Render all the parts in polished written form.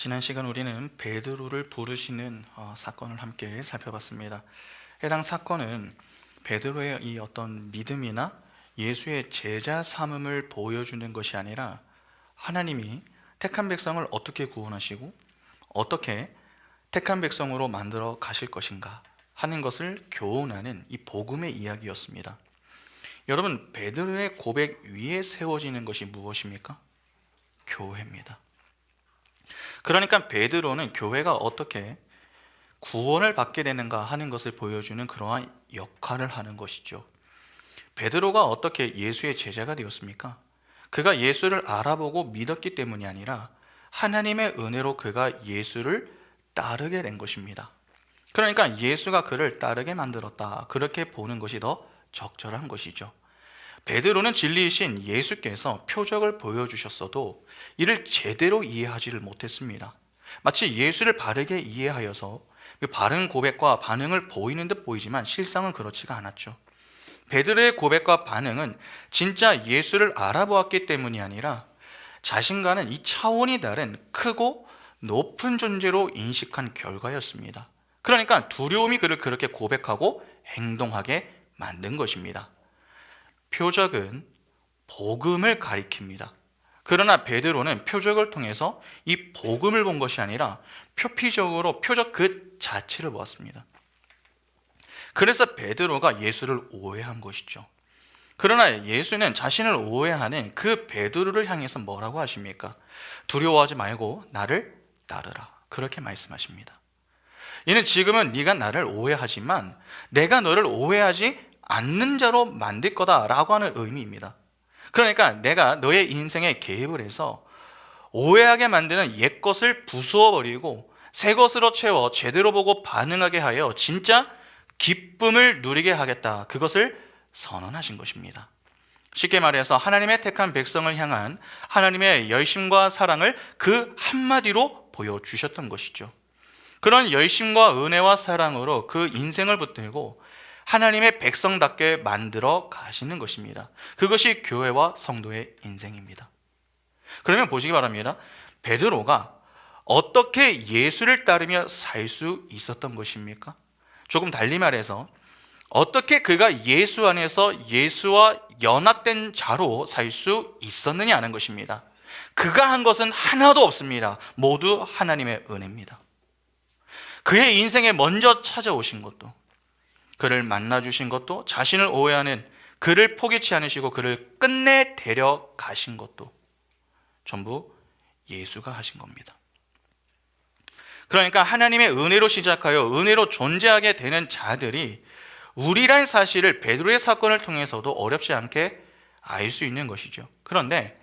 지난 시간 우리는 베드로를 부르시는 사건을 함께 살펴봤습니다. 해당 사건은 베드로의 이 어떤 믿음이나 예수의 제자 삼음을 보여주는 것이 아니라 하나님이 택한 백성을 어떻게 구원하시고 어떻게 택한 백성으로 만들어 가실 것인가 하는 것을 교훈하는 이 복음의 이야기였습니다. 여러분, 베드로의 고백 위에 세워지는 것이 무엇입니까? 교회입니다. 그러니까 베드로는 교회가 어떻게 구원을 받게 되는가 하는 것을 보여주는 그러한 역할을 하는 것이죠. 베드로가 어떻게 예수의 제자가 되었습니까? 그가 예수를 알아보고 믿었기 때문이 아니라 하나님의 은혜로 그가 예수를 따르게 된 것입니다. 그러니까 예수가 그를 따르게 만들었다, 그렇게 보는 것이 더 적절한 것이죠. 베드로는 진리이신 예수께서 표적을 보여주셨어도 이를 제대로 이해하지를 못했습니다. 마치 예수를 바르게 이해하여서 바른 고백과 반응을 보이는 듯 보이지만 실상은 그렇지가 않았죠. 베드로의 고백과 반응은 진짜 예수를 알아보았기 때문이 아니라 자신과는 이 차원이 다른 크고 높은 존재로 인식한 결과였습니다. 그러니까 두려움이 그를 그렇게 고백하고 행동하게 만든 것입니다. 표적은 복음을 가리킵니다. 그러나 베드로는 표적을 통해서 이 복음을 본 것이 아니라 표피적으로 표적 그 자체를 보았습니다. 그래서 베드로가 예수를 오해한 것이죠. 그러나 예수는 자신을 오해하는 그 베드로를 향해서 뭐라고 하십니까? 두려워하지 말고 나를 따르라, 그렇게 말씀하십니다. 이는 지금은 네가 나를 오해하지만 내가 너를 오해하지 않는 자로 만들 거다라고 하는 의미입니다. 그러니까 내가 너의 인생에 개입을 해서 오해하게 만드는 옛 것을 부수어버리고 새 것으로 채워 제대로 보고 반응하게 하여 진짜 기쁨을 누리게 하겠다, 그것을 선언하신 것입니다. 쉽게 말해서 하나님의 택한 백성을 향한 하나님의 열심과 사랑을 그 한마디로 보여주셨던 것이죠. 그런 열심과 은혜와 사랑으로 그 인생을 붙들고 하나님의 백성답게 만들어 가시는 것입니다. 그것이 교회와 성도의 인생입니다. 그러면 보시기 바랍니다. 베드로가 어떻게 예수를 따르며 살 수 있었던 것입니까? 조금 달리 말해서 어떻게 그가 예수 안에서 예수와 연합된 자로 살 수 있었느냐 하는 것입니다. 그가 한 것은 하나도 없습니다. 모두 하나님의 은혜입니다. 그의 인생에 먼저 찾아오신 것도, 그를 만나주신 것도, 자신을 오해하는 그를 포기치 않으시고 그를 끝내 데려가신 것도 전부 예수가 하신 겁니다. 그러니까 하나님의 은혜로 시작하여 은혜로 존재하게 되는 자들이 우리란 사실을 베드로의 사건을 통해서도 어렵지 않게 알 수 있는 것이죠. 그런데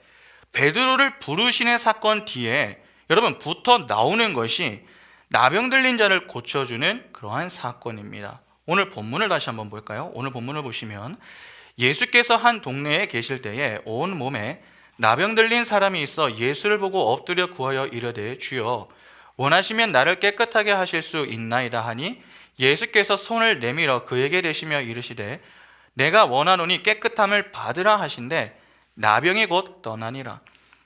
베드로를 부르시는 사건 뒤에 여러분 붙어 나오는 것이 나병 들린 자를 고쳐주는 그러한 사건입니다. 오늘 본문을 다시 한번 볼까요? 오늘 본문을 보시면 예수께서 한 동네에 계실 때에 온 몸에 나병 들린 사람이 있어 예수를 보고 엎드려 구하여 이르되 주여 원하시면 나를 깨끗하게 하실 수 있나이다 하니 예수께서 손을 내밀어 그에게 대시며 이르시되 내가 원하노니 깨끗함을 받으라 하신대 나병이 곧 떠나니라.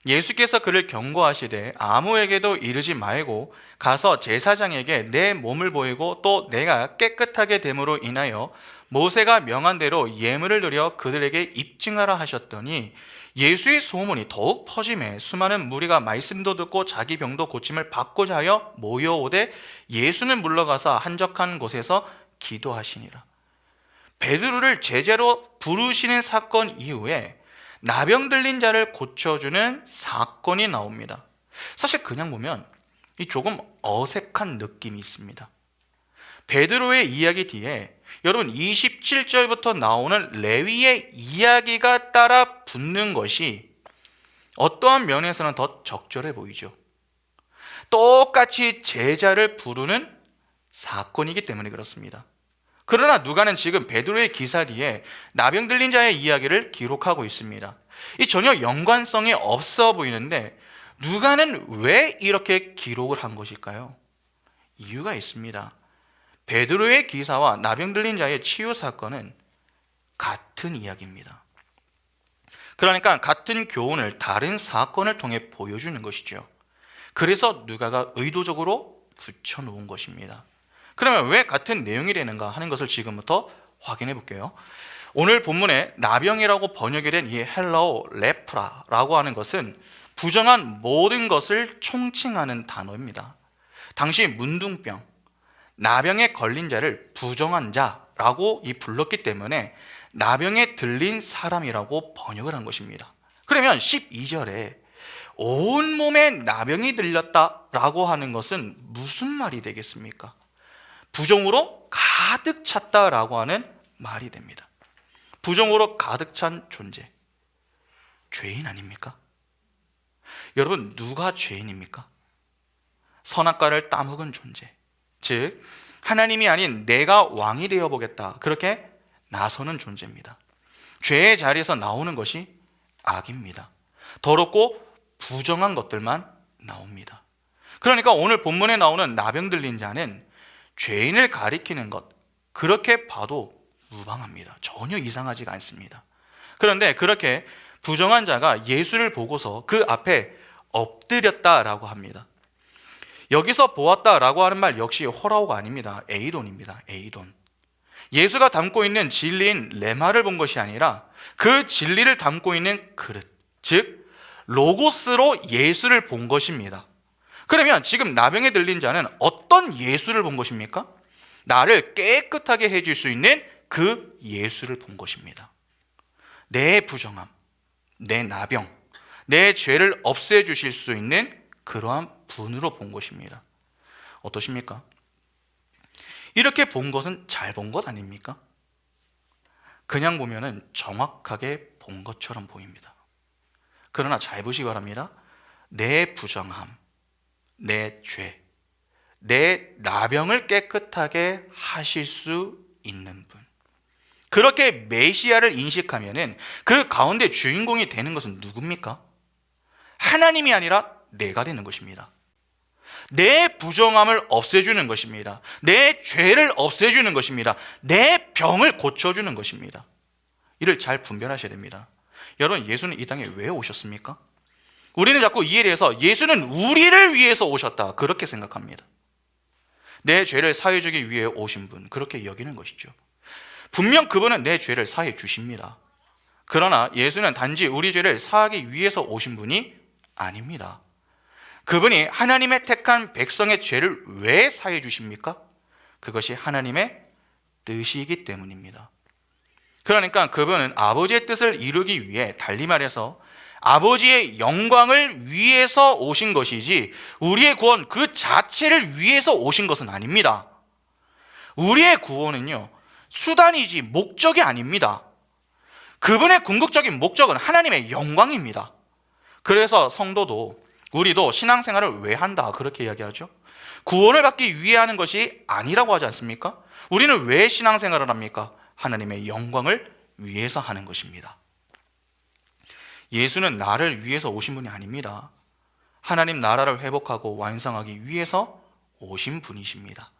예수께서 그를 경고하시되 아무에게도 이르지 말고 가서 제사장에게 내 몸을 보이고 또 내가 깨끗하게 됨으로 인하여 모세가 명한 대로 예물을 드려 그들에게 입증하라 하셨더니 예수의 소문이 더욱 퍼짐에 수많은 무리가 말씀도 듣고 자기 병도 고침을 받고자 하여 모여오되 예수는 물러가서 한적한 곳에서 기도하시니라. 베드로를 제자로 부르시는 사건 이후에 나병 들린 자를 고쳐주는 사건이 나옵니다. 사실 그냥 보면 이 조금 어색한 느낌이 있습니다. 베드로의 이야기 뒤에 여러분 27절부터 나오는 레위의 이야기가 따라 붙는 것이 어떠한 면에서는 더 적절해 보이죠. 똑같이 제자를 부르는 사건이기 때문에 그렇습니다. 그러나 누가는 지금 베드로의 기사 뒤에 나병 들린 자의 이야기를 기록하고 있습니다. 이 전혀 연관성이 없어 보이는데 누가는 왜 이렇게 기록을 한 것일까요? 이유가 있습니다. 베드로의 기사와 나병 들린 자의 치유 사건은 같은 이야기입니다. 그러니까 같은 교훈을 다른 사건을 통해 보여주는 것이죠. 그래서 누가가 의도적으로 붙여놓은 것입니다. 그러면 왜 같은 내용이 되는가 하는 것을 지금부터 확인해 볼게요. 오늘 본문에 나병이라고 번역이 된 이 헬라어 레프라라고 하는 것은 부정한 모든 것을 총칭하는 단어입니다. 당시 문둥병, 나병에 걸린 자를 부정한 자라고 불렀기 때문에 나병에 들린 사람이라고 번역을 한 것입니다. 그러면 12절에 온몸에 나병이 들렸다라고 하는 것은 무슨 말이 되겠습니까? 부정으로 가득 찼다라고 하는 말이 됩니다. 부정으로 가득 찬 존재, 죄인 아닙니까? 여러분, 누가 죄인입니까? 선악과를 따먹은 존재, 즉 하나님이 아닌 내가 왕이 되어보겠다 그렇게 나서는 존재입니다. 죄의 자리에서 나오는 것이 악입니다. 더럽고 부정한 것들만 나옵니다. 그러니까 오늘 본문에 나오는 나병 들린 자는 죄인을 가리키는 것, 그렇게 봐도 무방합니다. 전혀 이상하지가 않습니다. 그런데 그렇게 부정한 자가 예수를 보고서 그 앞에 엎드렸다라고 합니다. 여기서 보았다라고 하는 말 역시 호라오가 아닙니다. 에이돈입니다. 에이돈. 예수가 담고 있는 진리인 레마를 본 것이 아니라 그 진리를 담고 있는 그릇, 즉 로고스로 예수를 본 것입니다. 그러면 지금 나병에 들린 자는 어떤 예수를 본 것입니까? 나를 깨끗하게 해줄 수 있는 그 예수를 본 것입니다. 내 부정함, 내 나병, 내 죄를 없애주실 수 있는 그러한 분으로 본 것입니다. 어떠십니까? 이렇게 본 것은 잘 본 것 아닙니까? 그냥 보면은 정확하게 본 것처럼 보입니다. 그러나 잘 보시기 바랍니다. 내 부정함, 내 죄, 내 나병을 깨끗하게 하실 수 있는 분, 그렇게 메시아를 인식하면은 그 가운데 주인공이 되는 것은 누굽니까? 하나님이 아니라 내가 되는 것입니다. 내 부정함을 없애주는 것입니다. 내 죄를 없애주는 것입니다. 내 병을 고쳐주는 것입니다. 이를 잘 분별하셔야 됩니다. 여러분, 예수는 이 땅에 왜 오셨습니까? 우리는 자꾸 이에 대해서 예수는 우리를 위해서 오셨다 그렇게 생각합니다. 내 죄를 사해 주기 위해 오신 분, 그렇게 여기는 것이죠. 분명 그분은 내 죄를 사해 주십니다. 그러나 예수는 단지 우리 죄를 사하기 위해서 오신 분이 아닙니다. 그분이 하나님의 택한 백성의 죄를 왜 사해 주십니까? 그것이 하나님의 뜻이기 때문입니다. 그러니까 그분은 아버지의 뜻을 이루기 위해, 달리 말해서 아버지의 영광을 위해서 오신 것이지 우리의 구원 그 자체를 위해서 오신 것은 아닙니다. 우리의 구원은요, 수단이지 목적이 아닙니다. 그분의 궁극적인 목적은 하나님의 영광입니다. 그래서 성도도, 우리도 신앙생활을 왜 한다 그렇게 이야기하죠. 구원을 받기 위해 하는 것이 아니라고 하지 않습니까? 우리는 왜 신앙생활을 합니까? 하나님의 영광을 위해서 하는 것입니다. 예수는 나를 위해서 오신 분이 아닙니다. 하나님 나라를 회복하고 완성하기 위해서 오신 분이십니다.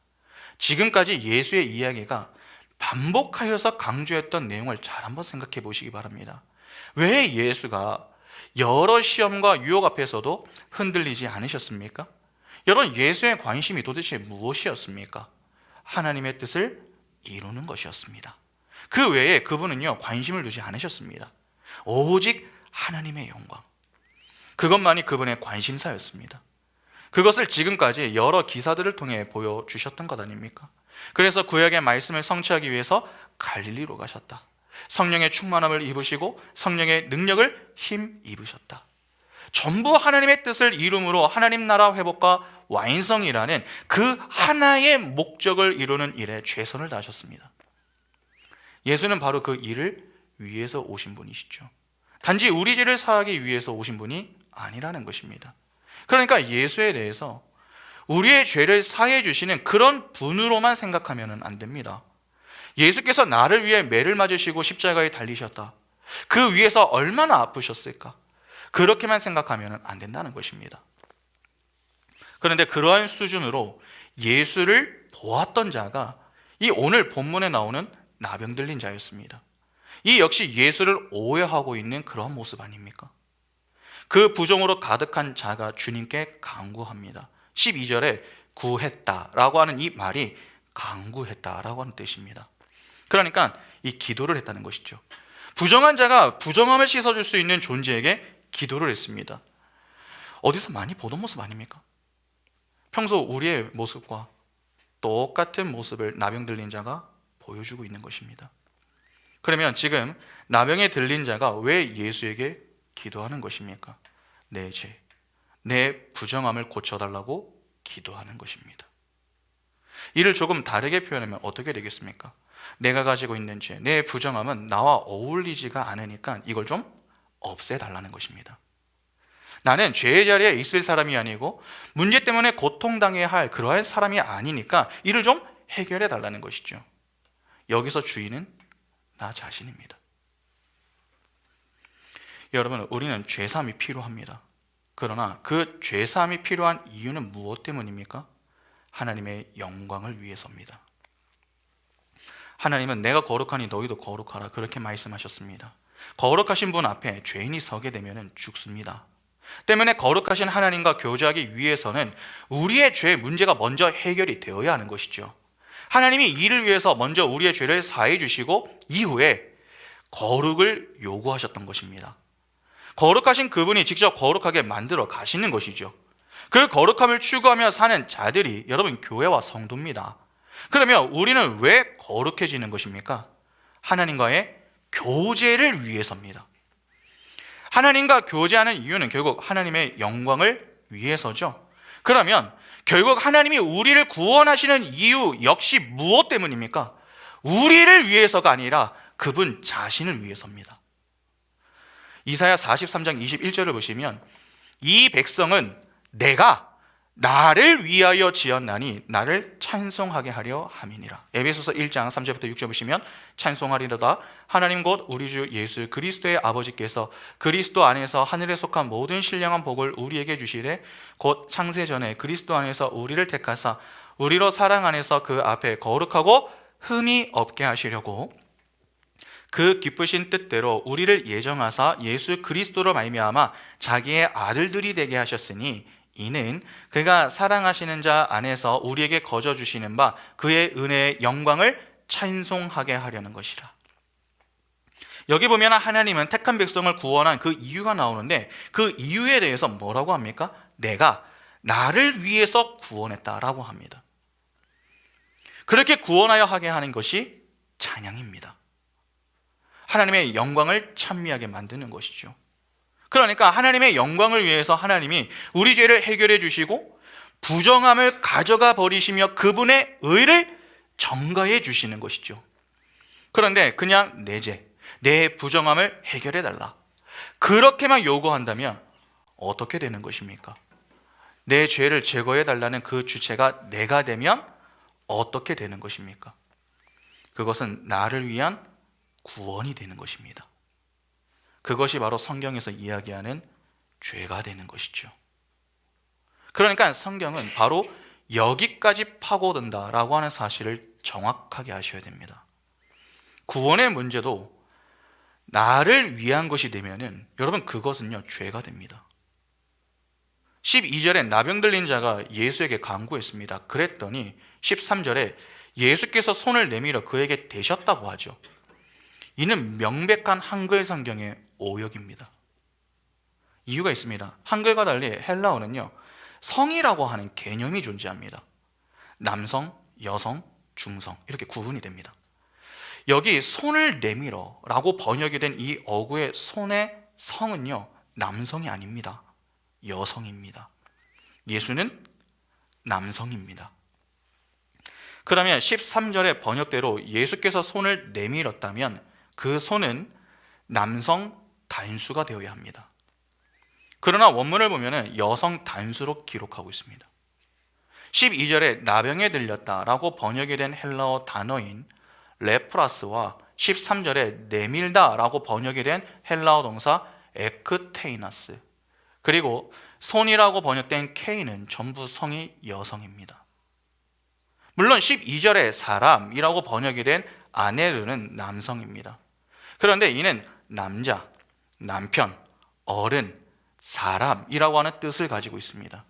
지금까지 예수의 이야기가 반복하여서 강조했던 내용을 잘 한번 생각해 보시기 바랍니다. 왜 예수가 여러 시험과 유혹 앞에서도 흔들리지 않으셨습니까? 여러분, 예수의 관심이 도대체 무엇이었습니까? 하나님의 뜻을 이루는 것이었습니다. 그 외에 그분은요, 관심을 두지 않으셨습니다. 오직 하나님의 영광, 그것만이 그분의 관심사였습니다. 그것을 지금까지 여러 기사들을 통해 보여주셨던 것 아닙니까? 그래서 구약의 말씀을 성취하기 위해서 갈릴리로 가셨다. 성령의 충만함을 입으시고 성령의 능력을 힘입으셨다. 전부 하나님의 뜻을 이룸으로 하나님 나라 회복과 완성이라는 그 하나의 목적을 이루는 일에 최선을 다하셨습니다. 예수는 바로 그 일을 위해서 오신 분이시죠. 단지 우리 죄를 사하기 위해서 오신 분이 아니라는 것입니다. 그러니까 예수에 대해서 우리의 죄를 사해 주시는 그런 분으로만 생각하면 안 됩니다. 예수께서 나를 위해 매를 맞으시고 십자가에 달리셨다, 그 위에서 얼마나 아프셨을까, 그렇게만 생각하면 안 된다는 것입니다. 그런데 그러한 수준으로 예수를 보았던 자가 이 오늘 본문에 나오는 나병 들린 자였습니다. 이 역시 예수를 오해하고 있는 그런 모습 아닙니까? 그 부정으로 가득한 자가 주님께 간구합니다. 12절에 구했다라고 하는 이 말이 간구했다라고 하는 뜻입니다. 그러니까 이 기도를 했다는 것이죠. 부정한 자가 부정함을 씻어줄 수 있는 존재에게 기도를 했습니다. 어디서 많이 보던 모습 아닙니까? 평소 우리의 모습과 똑같은 모습을 나병 들린 자가 보여주고 있는 것입니다. 그러면 지금 나병에 들린 자가 왜 예수에게 기도하는 것입니까? 내 죄, 내 부정함을 고쳐달라고 기도하는 것입니다. 이를 조금 다르게 표현하면 어떻게 되겠습니까? 내가 가지고 있는 죄, 내 부정함은 나와 어울리지가 않으니까 이걸 좀 없애달라는 것입니다. 나는 죄의 자리에 있을 사람이 아니고 문제 때문에 고통당해야 할 그러한 사람이 아니니까 이를 좀 해결해 달라는 것이죠. 여기서 주인은 나 자신입니다. 여러분, 우리는 죄사함이 필요합니다. 그러나 그 죄사함이 필요한 이유는 무엇 때문입니까? 하나님의 영광을 위해서입니다. 하나님은 내가 거룩하니 너희도 거룩하라 그렇게 말씀하셨습니다. 거룩하신 분 앞에 죄인이 서게 되면 죽습니다. 때문에 거룩하신 하나님과 교제하기 위해서는 우리의 죄 문제가 먼저 해결이 되어야 하는 것이죠. 하나님이 이를 위해서 먼저 우리의 죄를 사해 주시고 이후에 거룩을 요구하셨던 것입니다. 거룩하신 그분이 직접 거룩하게 만들어 가시는 것이죠. 그 거룩함을 추구하며 사는 자들이 여러분 교회와 성도입니다. 그러면 우리는 왜 거룩해지는 것입니까? 하나님과의 교제를 위해서입니다. 하나님과 교제하는 이유는 결국 하나님의 영광을 위해서죠. 그러면 결국 하나님이 우리를 구원하시는 이유 역시 무엇 때문입니까? 우리를 위해서가 아니라 그분 자신을 위해서입니다. 이사야 43장 21절을 보시면 이 백성은 내가 나를 위하여 지었나니 나를 찬송하게 하려 함이니라. 에베소서 1장 3절부터 6절 보시면 찬송하리로다 하나님 곧 우리 주 예수 그리스도의 아버지께서 그리스도 안에서 하늘에 속한 모든 신령한 복을 우리에게 주시되 곧 창세전에 그리스도 안에서 우리를 택하사 우리로 사랑 안에서 그 앞에 거룩하고 흠이 없게 하시려고 그 기쁘신 뜻대로 우리를 예정하사 예수 그리스도로 말미암아 자기의 아들들이 되게 하셨으니 이는 그가 사랑하시는 자 안에서 우리에게 거저 주시는 바 그의 은혜의 영광을 찬송하게 하려는 것이라. 여기 보면 하나님은 택한 백성을 구원한 그 이유가 나오는데 그 이유에 대해서 뭐라고 합니까? 내가 나를 위해서 구원했다라고 합니다. 그렇게 구원하여 하게 하는 것이 찬양입니다. 하나님의 영광을 찬미하게 만드는 것이죠. 그러니까 하나님의 영광을 위해서 하나님이 우리 죄를 해결해 주시고 부정함을 가져가 버리시며 그분의 의를 전가해 주시는 것이죠. 그런데 그냥 내 죄, 내 부정함을 해결해 달라 그렇게만 요구한다면 어떻게 되는 것입니까? 내 죄를 제거해 달라는 그 주체가 내가 되면 어떻게 되는 것입니까? 그것은 나를 위한 구원이 되는 것입니다. 그것이 바로 성경에서 이야기하는 죄가 되는 것이죠. 그러니까 성경은 바로 여기까지 파고든다라고 하는 사실을 정확하게 아셔야 됩니다. 구원의 문제도 나를 위한 것이 되면은 여러분 그것은요 죄가 됩니다. 12절에 나병 들린 자가 예수에게 간구했습니다. 그랬더니 13절에 예수께서 손을 내밀어 그에게 대셨다고 하죠. 이는 명백한 한글 성경의 오역입니다. 이유가 있습니다. 한글과 달리 헬라어는요 성이라고 하는 개념이 존재합니다. 남성, 여성, 중성 이렇게 구분이 됩니다. 여기 손을 내밀어 라고 번역이 된 이 어구의 손의 성은요 남성이 아닙니다. 여성입니다. 예수는 남성입니다. 그러면 13절의 번역대로 예수께서 손을 내밀었다면 그 손은 남성 단수가 되어야 합니다. 그러나 원문을 보면 여성 단수로 기록하고 있습니다. 12절에 나병에 들렸다라고 번역이 된 헬라어 단어인 레프라스와 13절에 내밀다라고 번역이 된 헬라어 동사 에크테이나스 그리고 손이라고 번역된 케이는 전부 성이 여성입니다. 물론 12절에 사람이라고 번역이 된 아네르는 남성입니다. 그런데 이는 남자, 남편, 어른, 사람이라고 하는 뜻을 가지고 있습니다.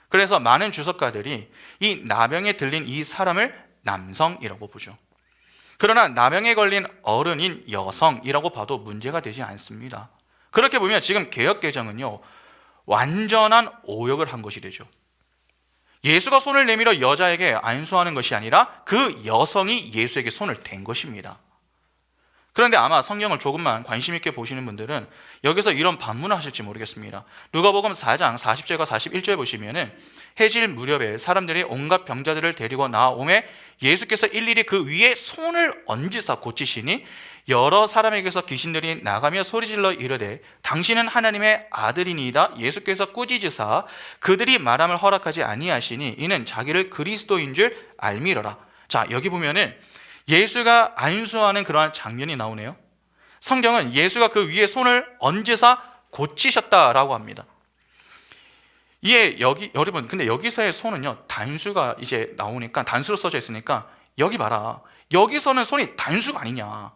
그래서 많은 주석가들이 이 나병에 들린 이 사람을 남성이라고 보죠. 그러나 나병에 걸린 어른인 여성이라고 봐도 문제가 되지 않습니다. 그렇게 보면 지금 개역개정은요, 완전한 오역을 한 것이 되죠. 예수가 손을 내밀어 여자에게 안수하는 것이 아니라 그 여성이 예수에게 손을 댄 것입니다. 그런데 아마 성경을 조금만 관심 있게 보시는 분들은 여기서 이런 반문을 하실지 모르겠습니다. 누가복음 4장 40절과 41절 보시면은 해질 무렵에 사람들이 온갖 병자들을 데리고 나오매 예수께서 일일이 그 위에 손을 얹으사 고치시니 여러 사람에게서 귀신들이 나가며 소리질러 이르되 당신은 하나님의 아들이니이다. 예수께서 꾸짖으사 그들이 말함을 허락하지 아니하시니 이는 자기를 그리스도인 줄 알미러라. 자, 여기 보면은 예수가 안수하는 그러한 장면이 나오네요. 성경은 예수가 그 위에 손을 얹으사 고치셨다라고 합니다. 여러분, 근데 여기서의 손은요, 단수가 이제 나오니까, 단수로 써져 있으니까 여기 봐라, 여기서는 손이 단수가 아니냐,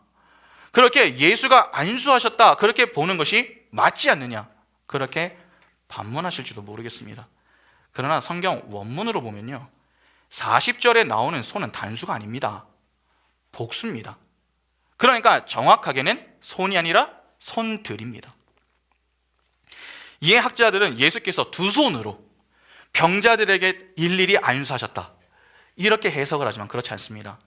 그렇게 예수가 안수하셨다 그렇게 보는 것이 맞지 않느냐, 그렇게 반문하실지도 모르겠습니다. 그러나 성경 원문으로 보면요, 40절에 나오는 손은 단수가 아닙니다. 복수입니다. 그러니까 정확하게는 손이 아니라 손들입니다. 이에 학자들은 예수께서 두 손으로 병자들에게 일일이 안수하셨다 이렇게 해석을 하지만 그렇지 않습니다.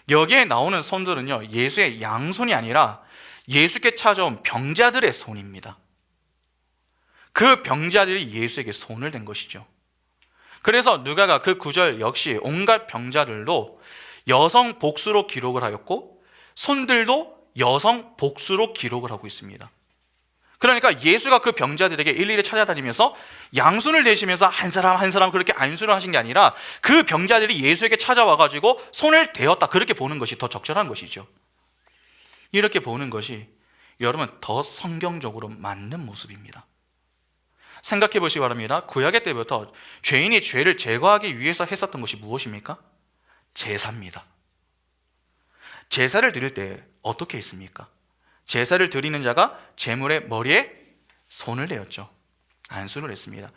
여기에 나오는 손들은요, 예수의 양손이 아니라 예수께 찾아온 병자들의 손입니다. 그 병자들이 예수에게 손을 댄 것이죠. 그래서 누가가 그 구절 역시 온갖 병자들도 여성 복수로 기록을 하였고 손들도 여성 복수로 기록을 하고 있습니다. 그러니까 예수가 그 병자들에게 일일이 찾아다니면서 양손을 대시면서 한 사람 한 사람 그렇게 안수를 하신 게 아니라 그 병자들이 예수에게 찾아와가지고 손을 대었다 그렇게 보는 것이 더 적절한 것이죠. 이렇게 보는 것이 여러분 더 성경적으로 맞는 모습입니다. 생각해 보시기 바랍니다. 구약의 때부터 죄인이 죄를 제거하기 위해서 했었던 것이 무엇입니까? 제사입니다. 제사를 드릴 때 어떻게 했습니까? 제사를 드리는 자가 제물의 머리에 손을 내었죠. 안수를 했습니다.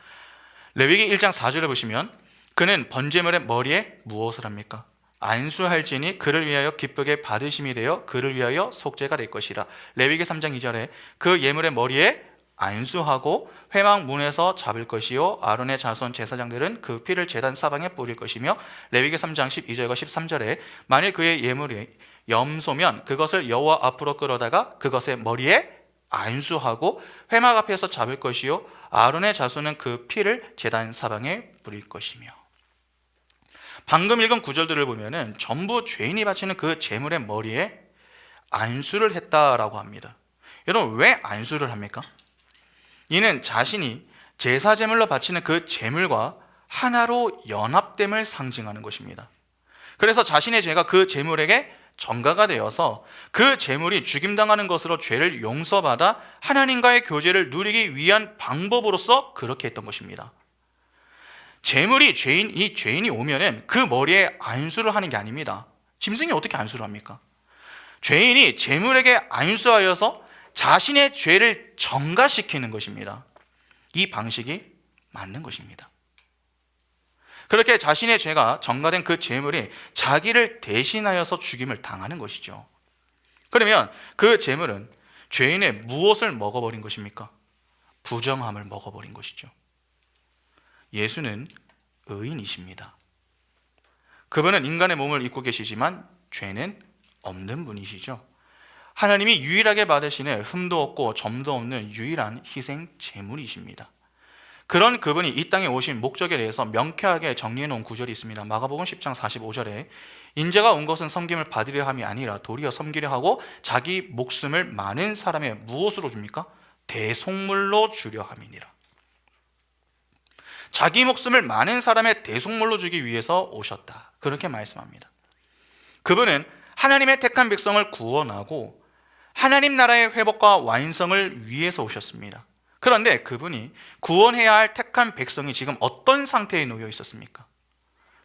레위기 1장 4절을 보시면 그는 번제물의 머리에 무엇을 합니까? 안수할지니 그를 위하여 기쁘게 받으심이 되어 그를 위하여 속죄가 될 것이라. 레위기 3장 2절에 그 예물의 머리에 안수하고 회막 문에서 잡을 것이요 아론의 자손 제사장들은 그 피를 제단 사방에 뿌릴 것이며 레위기 3장 12절과 13절에 만일 그의 예물이 염소면 그것을 여호와 앞으로 끌어다가 그것의 머리에 안수하고 회막 앞에서 잡을 것이요 아론의 자손은 그 피를 제단 사방에 뿌릴 것이며. 방금 읽은 구절들을 보면은 전부 죄인이 바치는 그 제물의 머리에 안수를 했다라고 합니다. 여러분 왜 안수를 합니까? 이는 자신이 제사 제물로 바치는 그 제물과 하나로 연합됨을 상징하는 것입니다. 그래서 자신의 죄가 그 제물에게 전가가 되어서 그 제물이 죽임당하는 것으로 죄를 용서받아 하나님과의 교제를 누리기 위한 방법으로서 그렇게 했던 것입니다. 제물이 이 죄인이 오면은 그 머리에 안수를 하는 게 아닙니다. 짐승이 어떻게 안수를 합니까? 죄인이 제물에게 안수하여서 자신의 죄를 전가시키는 것입니다. 이 방식이 맞는 것입니다. 그렇게 자신의 죄가 전가된 그 제물이 자기를 대신하여서 죽임을 당하는 것이죠. 그러면 그 제물은 죄인의 무엇을 먹어버린 것입니까? 부정함을 먹어버린 것이죠. 예수는 의인이십니다. 그분은 인간의 몸을 입고 계시지만 죄는 없는 분이시죠. 하나님이 유일하게 받으시는 흠도 없고 점도 없는 유일한 희생 제물이십니다. 그런 그분이 이 땅에 오신 목적에 대해서 명쾌하게 정리해 놓은 구절이 있습니다. 마가복음 10장 45절에 인자가 온 것은 섬김을 받으려 함이 아니라 도리어 섬기려 하고 자기 목숨을 많은 사람의 무엇으로 줍니까? 대속물로 주려 함이니라. 자기 목숨을 많은 사람의 대속물로 주기 위해서 오셨다. 그렇게 말씀합니다. 그분은 하나님의 택한 백성을 구원하고 하나님 나라의 회복과 완성을 위해서 오셨습니다. 그런데 그분이 구원해야 할 택한 백성이 지금 어떤 상태에 놓여 있었습니까?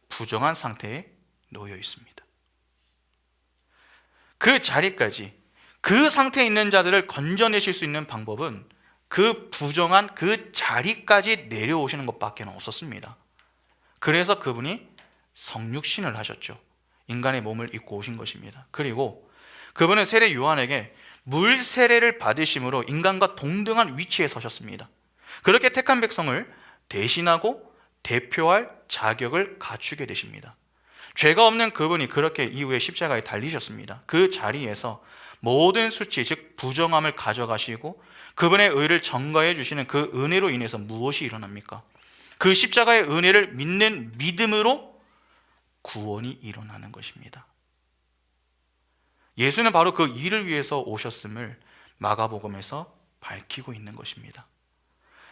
부정한 상태에 놓여 있습니다. 그 자리까지 그 상태에 있는 자들을 건져내실 수 있는 방법은 그 부정한 그 자리까지 내려오시는 것밖에 없었습니다. 그래서 그분이 성육신을 하셨죠. 인간의 몸을 입고 오신 것입니다. 그리고 그분은 세례 요한에게 물 세례를 받으심으로 인간과 동등한 위치에 서셨습니다. 그렇게 택한 백성을 대신하고 대표할 자격을 갖추게 되십니다. 죄가 없는 그분이 그렇게 이후에 십자가에 달리셨습니다. 그 자리에서 모든 수치, 즉 부정함을 가져가시고 그분의 의를 전가해 주시는 그 은혜로 인해서 무엇이 일어납니까? 그 십자가의 은혜를 믿는 믿음으로 구원이 일어나는 것입니다. 예수는 바로 그 일을 위해서 오셨음을 마가복음에서 밝히고 있는 것입니다.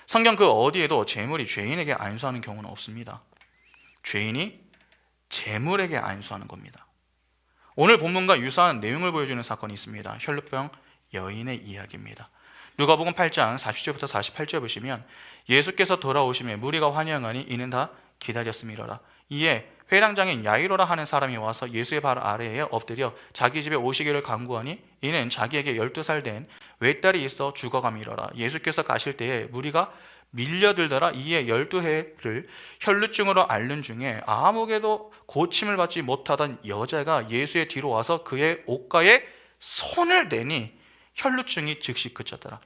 성경 그 어디에도 재물이 죄인에게 안수하는 경우는 없습니다. 죄인이 재물에게 안수하는 겁니다. 오늘 본문과 유사한 내용을 보여주는 사건이 있습니다. 혈루병 여인의 이야기입니다. 누가복음 8장 40절부터 48절 보시면 예수께서 돌아오심에 무리가 환영하니 이는 다 기다렸음이로라. 이에 회당장인 야이로라 하는 사람이 와서 예수의 발 아래에 엎드려 자기 집에 오시기를 간구하니 이는 자기에게 12살 된 외딸이 있어 죽어감이로라. 예수께서 가실 때에 무리가 밀려들더라. 이에 12해를 혈루증으로 앓는 중에 아무개도 고침을 받지 못하던 여자가 예수의 뒤로 와서 그의 옷가에 손을 대니 혈루증이 즉시 그쳤더라.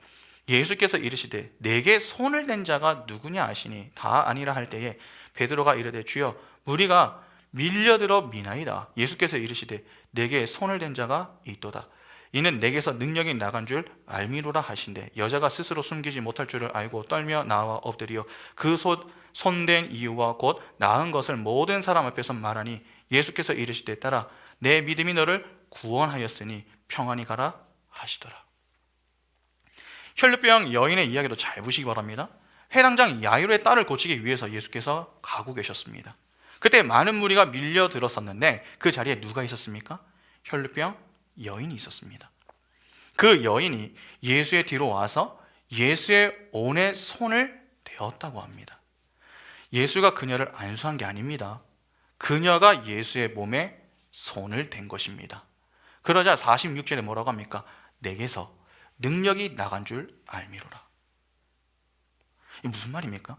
예수께서 이르시되 내게 손을 댄 자가 누구냐 하시니 다 아니라 할 때에 베드로가 이르되 주여 무리가 밀려들어 미나이다. 예수께서 이르시되 내게 손을 댄 자가 있도다. 이는 내게서 능력이 나간 줄 알미로라 하신대. 여자가 스스로 숨기지 못할 줄을 알고 떨며 나와 엎드려 그 손댄 이유와 곧 나은 것을 모든 사람 앞에서 말하니 예수께서 이르시되 따라 내 믿음이 너를 구원하였으니 평안히 가라 하시더라. 혈루병 여인의 이야기도 잘 보시기 바랍니다. 회당장 야이로의 딸을 고치기 위해서 예수께서 가고 계셨습니다. 그때 많은 무리가 밀려들었었는데 그 자리에 누가 있었습니까? 혈루병 여인이 있었습니다. 그 여인이 예수의 뒤로 와서 예수의 온에 손을 대었다고 합니다. 예수가 그녀를 안수한 게 아닙니다. 그녀가 예수의 몸에 손을 댄 것입니다. 그러자 46절에 뭐라고 합니까? 내게서 능력이 나간 줄 알미로라. 이게 무슨 말입니까?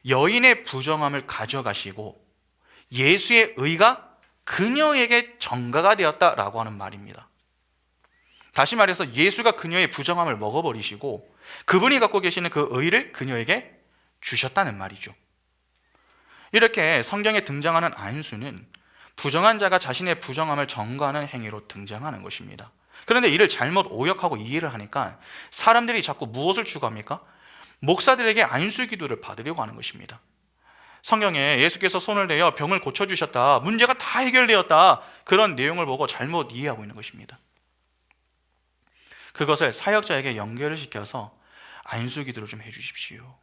여인의 부정함을 가져가시고 예수의 의가 그녀에게 전가가 되었다라고 하는 말입니다. 다시 말해서 예수가 그녀의 부정함을 먹어버리시고 그분이 갖고 계시는 그 의를 그녀에게 주셨다는 말이죠. 이렇게 성경에 등장하는 안수는 부정한 자가 자신의 부정함을 전가하는 행위로 등장하는 것입니다. 그런데 이를 잘못 오역하고 이해를 하니까 사람들이 자꾸 무엇을 추구합니까? 목사들에게 안수 기도를 받으려고 하는 것입니다. 성경에 예수께서 손을 대어 병을 고쳐주셨다, 문제가 다 해결되었다, 그런 내용을 보고 잘못 이해하고 있는 것입니다. 그것을 사역자에게 연결을 시켜서 안수 기도를 좀 해주십시오,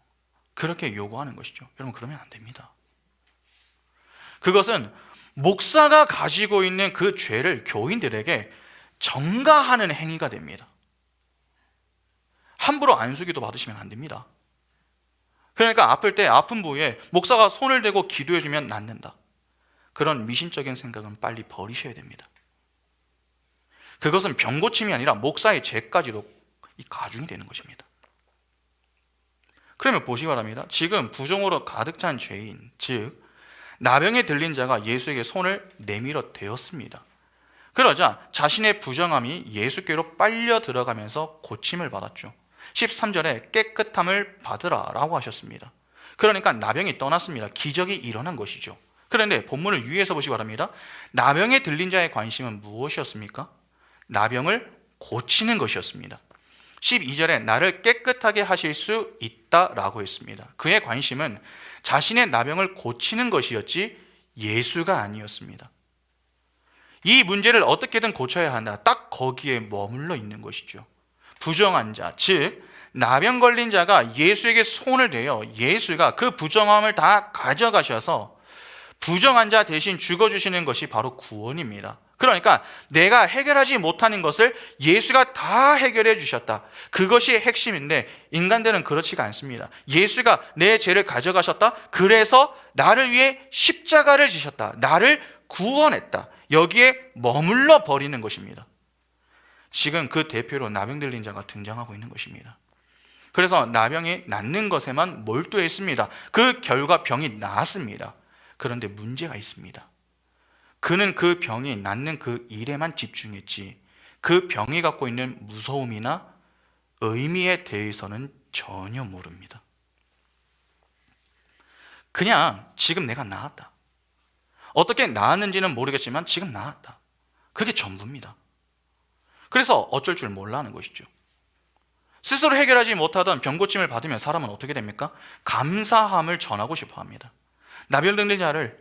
그렇게 요구하는 것이죠. 여러분, 그러면 안 됩니다. 그것은 목사가 가지고 있는 그 죄를 교인들에게 전가하는 행위가 됩니다. 함부로 안수 기도 받으시면 안 됩니다. 그러니까 아플 때 아픈 부위에 목사가 손을 대고 기도해주면 낫는다, 그런 미신적인 생각은 빨리 버리셔야 됩니다. 그것은 병고침이 아니라 목사의 죄까지도 가중이 되는 것입니다. 그러면 보시기 바랍니다. 지금 부정으로 가득 찬 죄인, 즉 나병에 들린 자가 예수에게 손을 내밀어 대었습니다. 그러자 자신의 부정함이 예수께로 빨려 들어가면서 고침을 받았죠. 13절에 깨끗함을 받으라 라고 하셨습니다. 그러니까 나병이 떠났습니다. 기적이 일어난 것이죠. 그런데 본문을 유의해서 보시기 바랍니다. 나병에 들린 자의 관심은 무엇이었습니까? 나병을 고치는 것이었습니다. 12절에 나를 깨끗하게 하실 수 있다라고 했습니다. 그의 관심은 자신의 나병을 고치는 것이었지 예수가 아니었습니다. 이 문제를 어떻게든 고쳐야 한다, 딱 거기에 머물러 있는 것이죠. 부정한 자, 즉 나병 걸린 자가 예수에게 손을 대어 예수가 그 부정함을 다 가져가셔서 부정한 자 대신 죽어주시는 것이 바로 구원입니다. 그러니까 내가 해결하지 못하는 것을 예수가 다 해결해 주셨다, 그것이 핵심인데 인간들은 그렇지가 않습니다. 예수가 내 죄를 가져가셨다, 그래서 나를 위해 십자가를 지셨다, 나를 구원했다, 여기에 머물러 버리는 것입니다. 지금 그 대표로 나병 들린 자가 등장하고 있는 것입니다. 그래서 나병이 낫는 것에만 몰두했습니다. 그 결과 병이 나았습니다. 그런데 문제가 있습니다. 그는 그 병이 낫는 그 일에만 집중했지 그 병이 갖고 있는 무서움이나 의미에 대해서는 전혀 모릅니다. 그냥 지금 내가 나았다. 어떻게 나았는지는 모르겠지만 지금 나았다. 그게 전부입니다. 그래서 어쩔 줄 몰라하는 것이죠. 스스로 해결하지 못하던 병고침을 받으면 사람은 어떻게 됩니까? 감사함을 전하고 싶어 합니다. 나병든 자를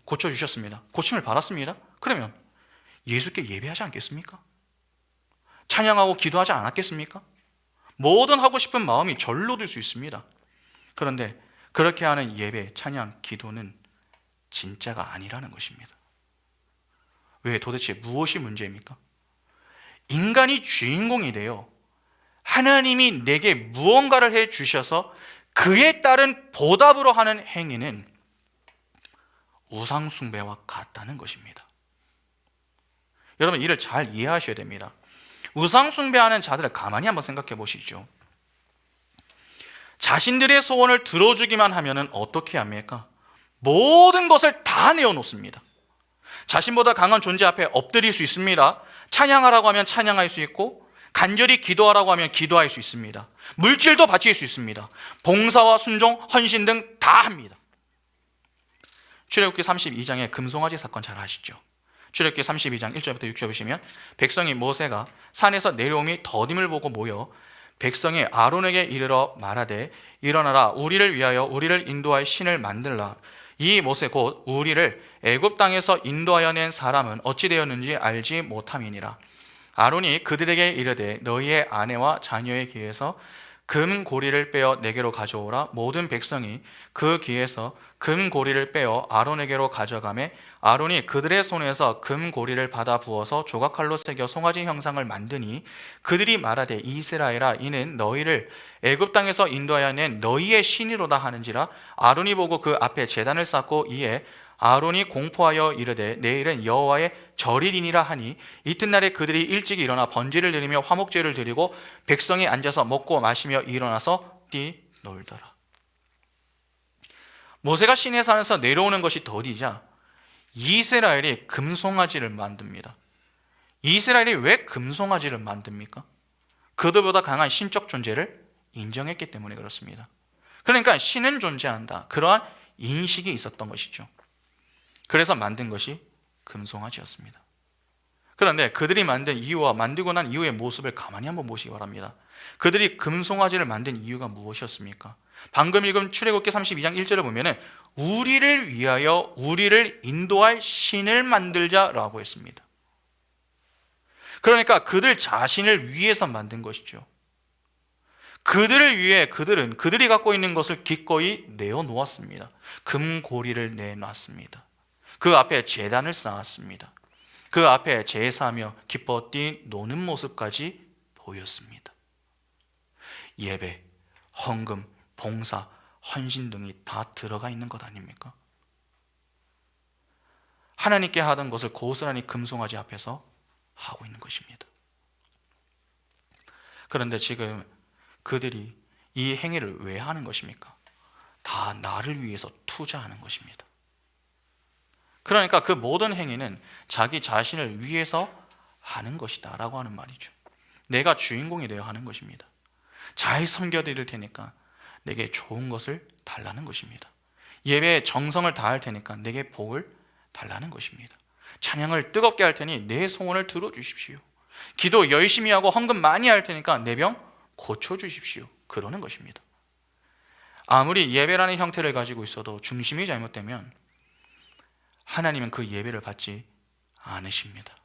고쳐주셨습니다. 고침을 받았습니다. 그러면 예수께 예배하지 않겠습니까? 찬양하고 기도하지 않았겠습니까? 뭐든 하고 싶은 마음이 절로 들 수 있습니다. 그런데 그렇게 하는 예배, 찬양, 기도는 진짜가 아니라는 것입니다. 왜? 도대체 무엇이 문제입니까? 인간이 주인공이 되어 하나님이 내게 무언가를 해 주셔서 그에 따른 보답으로 하는 행위는 우상 숭배와 같다는 것입니다. 여러분, 이를 잘 이해하셔야 됩니다. 우상 숭배하는 자들을 가만히 한번 생각해 보시죠. 자신들의 소원을 들어주기만 하면 어떻게 합니까? 모든 것을 다 내어놓습니다. 자신보다 강한 존재 앞에 엎드릴 수 있습니다. 찬양하라고 하면 찬양할 수 있고, 간절히 기도하라고 하면 기도할 수 있습니다. 물질도 바칠 수 있습니다. 봉사와 순종, 헌신 등 다 합니다. 출애굽기 32장의 금송아지 사건 잘 아시죠? 출애굽기 32장 1절부터 6절 보시면 백성이 모세가 산에서 내려옴이 더딤을 보고 모여 백성이 아론에게 이르러 말하되 일어나라 우리를 위하여 우리를 인도할 신을 만들라. 이 모세 곧 우리를 애굽 땅에서 인도하여 낸 사람은 어찌 되었는지 알지 못함이니라. 아론이 그들에게 이르되 너희의 아내와 자녀의 귀에서 금 고리를 빼어 내게로 가져오라. 모든 백성이 그 귀에서 금 고리를 빼어 아론에게로 가져가매 아론이 그들의 손에서 금 고리를 받아 부어서 조각칼로 새겨 송아지 형상을 만드니 그들이 말하되 이스라엘아 이는 너희를 애굽 땅에서 인도하여 낸 너희의 신이로다 하는지라. 아론이 보고 그 앞에 제단을 쌓고 이에 아론이 공포하여 이르되 내일은 여호와의 절일이니라 하니 이튿날에 그들이 일찍 일어나 번제를 드리며 화목제를 드리고 백성이 앉아서 먹고 마시며 일어나서 뛰놀더라. 모세가 시내산에서 내려오는 것이 더디자 이스라엘이 금송아지를 만듭니다. 이스라엘이 왜 금송아지를 만듭니까? 그들보다 강한 신적 존재를 인정했기 때문에 그렇습니다. 그러니까 신은 존재한다. 그러한 인식이 있었던 것이죠. 그래서 만든 것이 금송아지였습니다. 그런데 그들이 만든 이유와 만들고 난 이후의 모습을 가만히 한번 보시기 바랍니다. 그들이 금송아지를 만든 이유가 무엇이었습니까? 방금 읽은 출애굽기 32장 1절을 보면 우리를 위하여 우리를 인도할 신을 만들자라고 했습니다. 그러니까 그들 자신을 위해서 만든 것이죠. 그들을 위해 그들이 갖고 있는 것을 기꺼이 내어놓았습니다. 금고리를 내놨습니다. 그 앞에 제단을 쌓았습니다. 그 앞에 제사하며 기뻐 뛰노는 모습까지 보였습니다. 예배, 헌금, 봉사, 헌신 등이 다 들어가 있는 것 아닙니까? 하나님께 하던 것을 고스란히 금송아지 앞에서 하고 있는 것입니다. 그런데 지금 그들이 이 행위를 왜 하는 것입니까? 다 나를 위해서 투자하는 것입니다. 그러니까 그 모든 행위는 자기 자신을 위해서 하는 것이다 라고 하는 말이죠. 내가 주인공이 되어 하는 것입니다. 잘 섬겨드릴 테니까 내게 좋은 것을 달라는 것입니다. 예배에 정성을 다할 테니까 내게 복을 달라는 것입니다. 찬양을 뜨겁게 할 테니 내 소원을 들어주십시오. 기도 열심히 하고 헌금 많이 할 테니까 내 병 고쳐주십시오. 그러는 것입니다. 아무리 예배라는 형태를 가지고 있어도 중심이 잘못되면 하나님은 그 예배를 받지 않으십니다.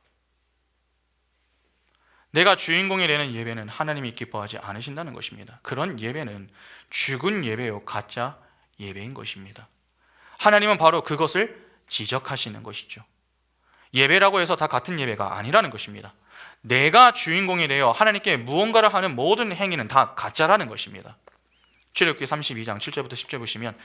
내가 주인공이 되는 예배는 하나님이 기뻐하지 않으신다는 것입니다. 그런 예배는 죽은 예배요 가짜 예배인 것입니다. 하나님은 바로 그것을 지적하시는 것이죠. 예배라고 해서 다 같은 예배가 아니라는 것입니다. 내가 주인공이 되어 하나님께 무언가를 하는 모든 행위는 다 가짜라는 것입니다. 출애굽기 32장 7절부터 10절 보시면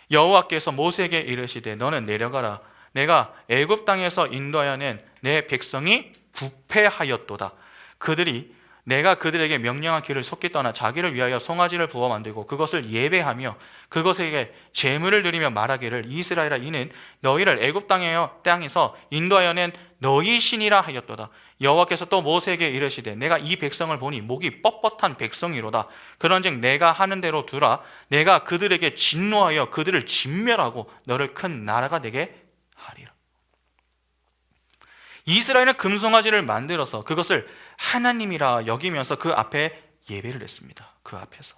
여호와께서 모세에게 이르시되 너는 내려가라. 내가 애굽 땅에서 인도하여 낸 내 백성이 부패하였도다. 그들이 내가 그들에게 명령한 길을 속기 떠나 자기를 위하여 송아지를 부어 만들고 그것을 예배하며 그것에게 제물을 드리며 말하기를 이스라엘아 이는 너희를 애굽 땅에서 인도하여 낸 너희 신이라 하였도다. 여호와께서 또 모세에게 이르시되 내가 이 백성을 보니 목이 뻣뻣한 백성이로다. 그런즉 내가 하는 대로 두라. 내가 그들에게 진노하여 그들을 진멸하고 너를 큰 나라가 되게 하리라. 이스라엘은 금송아지를 만들어서 그것을 하나님이라 여기면서 그 앞에 예배를 했습니다. 그 앞에서.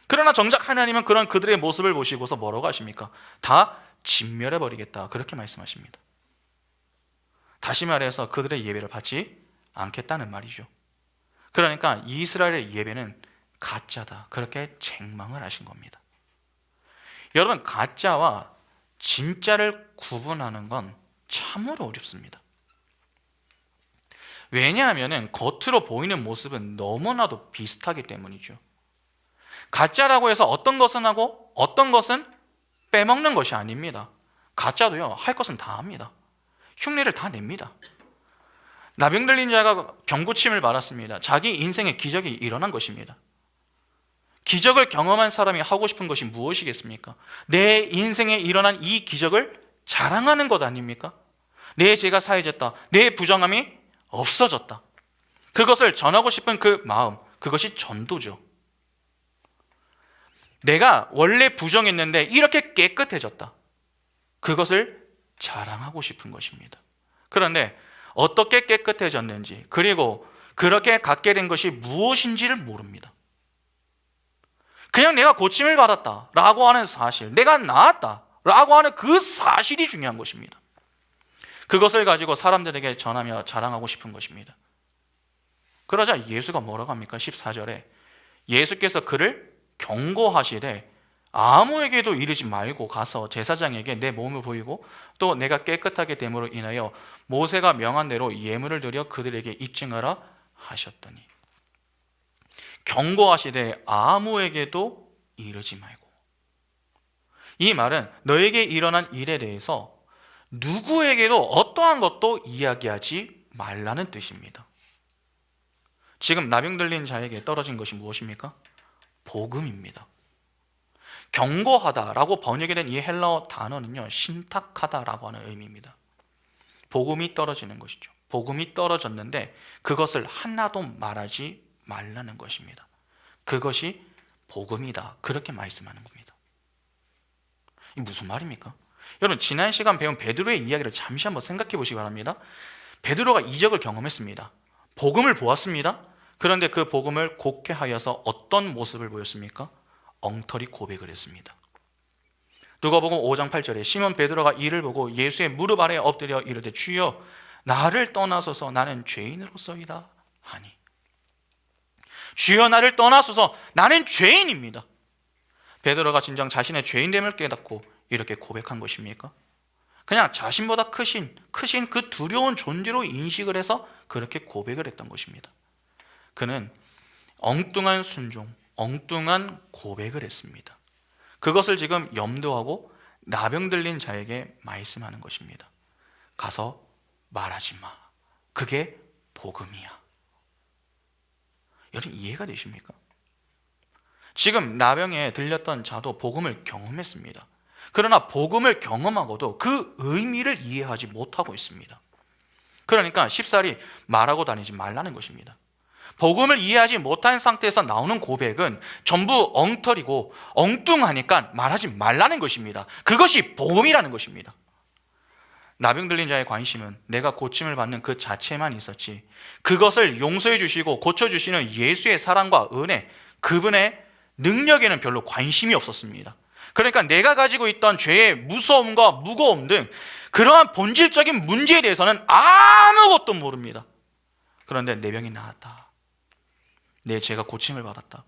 그러나 정작 하나님은 그런 그들의 모습을 보시고서 뭐라고 하십니까? 다 진멸해버리겠다, 그렇게 말씀하십니다. 다시 말해서 그들의 예배를 받지 않겠다는 말이죠. 그러니까 이스라엘의 예배는 가짜다, 그렇게 책망을 하신 겁니다. 여러분, 가짜와 진짜를 구분하는 건 참으로 어렵습니다. 왜냐하면 겉으로 보이는 모습은 너무나도 비슷하기 때문이죠. 가짜라고 해서 어떤 것은 하고 어떤 것은 빼먹는 것이 아닙니다. 가짜도요, 할 것은 다 합니다. 흉내를 다 냅니다. 나병 들린 자가 병고침을 받았습니다. 자기 인생에 기적이 일어난 것입니다. 기적을 경험한 사람이 하고 싶은 것이 무엇이겠습니까? 내 인생에 일어난 이 기적을 자랑하는 것 아닙니까? 내 죄가 사해졌다, 내 부정함이 없어졌다, 그것을 전하고 싶은 그 마음, 그것이 전도죠. 내가 원래 부정했는데 이렇게 깨끗해졌다, 그것을 자랑하고 싶은 것입니다. 그런데 어떻게 깨끗해졌는지, 그리고 그렇게 갖게 된 것이 무엇인지를 모릅니다. 그냥 내가 고침을 받았다라고 하는 사실, 내가 나았다라고 하는 그 사실이 중요한 것입니다. 그것을 가지고 사람들에게 전하며 자랑하고 싶은 것입니다. 그러자 예수가 뭐라고 합니까? 14절에 예수께서 그를 경고하시되 아무에게도 이르지 말고 가서 제사장에게 내 몸을 보이고 또 내가 깨끗하게 됨으로 인하여 모세가 명한 대로 예물을 드려 그들에게 입증하라 하셨더니, 경고하시되 아무에게도 이르지 말고. 이 말은 너에게 일어난 일에 대해서 누구에게도 어떠한 것도 이야기하지 말라는 뜻입니다. 지금 나병 들린 자에게 떨어진 것이 무엇입니까? 복음입니다. 경고하다라고 번역이 된 이 헬라어 단어는요, 신탁하다라고 하는 의미입니다. 복음이 떨어지는 것이죠. 복음이 떨어졌는데 그것을 하나도 말하지 말라는 것입니다. 그것이 복음이다, 그렇게 말씀하는 겁니다. 이 무슨 말입니까? 여러분, 지난 시간 배운 베드로의 이야기를 잠시 한번 생각해 보시기 바랍니다. 베드로가 이적을 경험했습니다. 복음을 보았습니다. 그런데 그 복음을 곡해하여서 어떤 모습을 보였습니까? 엉터리 고백을 했습니다. 누가복음 5장 8절에 시몬 베드로가 이를 보고 예수의 무릎 아래에 엎드려 이르되 주여 나를 떠나소서 나는 죄인으로서이다 하니. 주여 나를 떠나소서 나는 죄인입니다. 베드로가 진정 자신의 죄인됨을 깨닫고 이렇게 고백한 것입니까? 그냥 자신보다 크신 그 두려운 존재로 인식을 해서 그렇게 고백을 했던 것입니다. 그는 엉뚱한 순종, 엉뚱한 고백을 했습니다. 그것을 지금 염두하고 나병 들린 자에게 말씀하는 것입니다. 가서 말하지 마. 그게 복음이야. 여러분, 이해가 되십니까? 지금 나병에 들렸던 자도 복음을 경험했습니다. 그러나 복음을 경험하고도 그 의미를 이해하지 못하고 있습니다. 그러니까 쉽사리 말하고 다니지 말라는 것입니다. 복음을 이해하지 못한 상태에서 나오는 고백은 전부 엉터리고 엉뚱하니까 말하지 말라는 것입니다. 그것이 복음이라는 것입니다. 나병 들린 자의 관심은 내가 고침을 받는 그 자체만 있었지, 그것을 용서해 주시고 고쳐주시는 예수의 사랑과 은혜, 그분의 능력에는 별로 관심이 없었습니다. 그러니까 내가 가지고 있던 죄의 무서움과 무거움 등 그러한 본질적인 문제에 대해서는 아무것도 모릅니다. 그런데 내 병이 나았다, 내 죄가 고침을 받았다,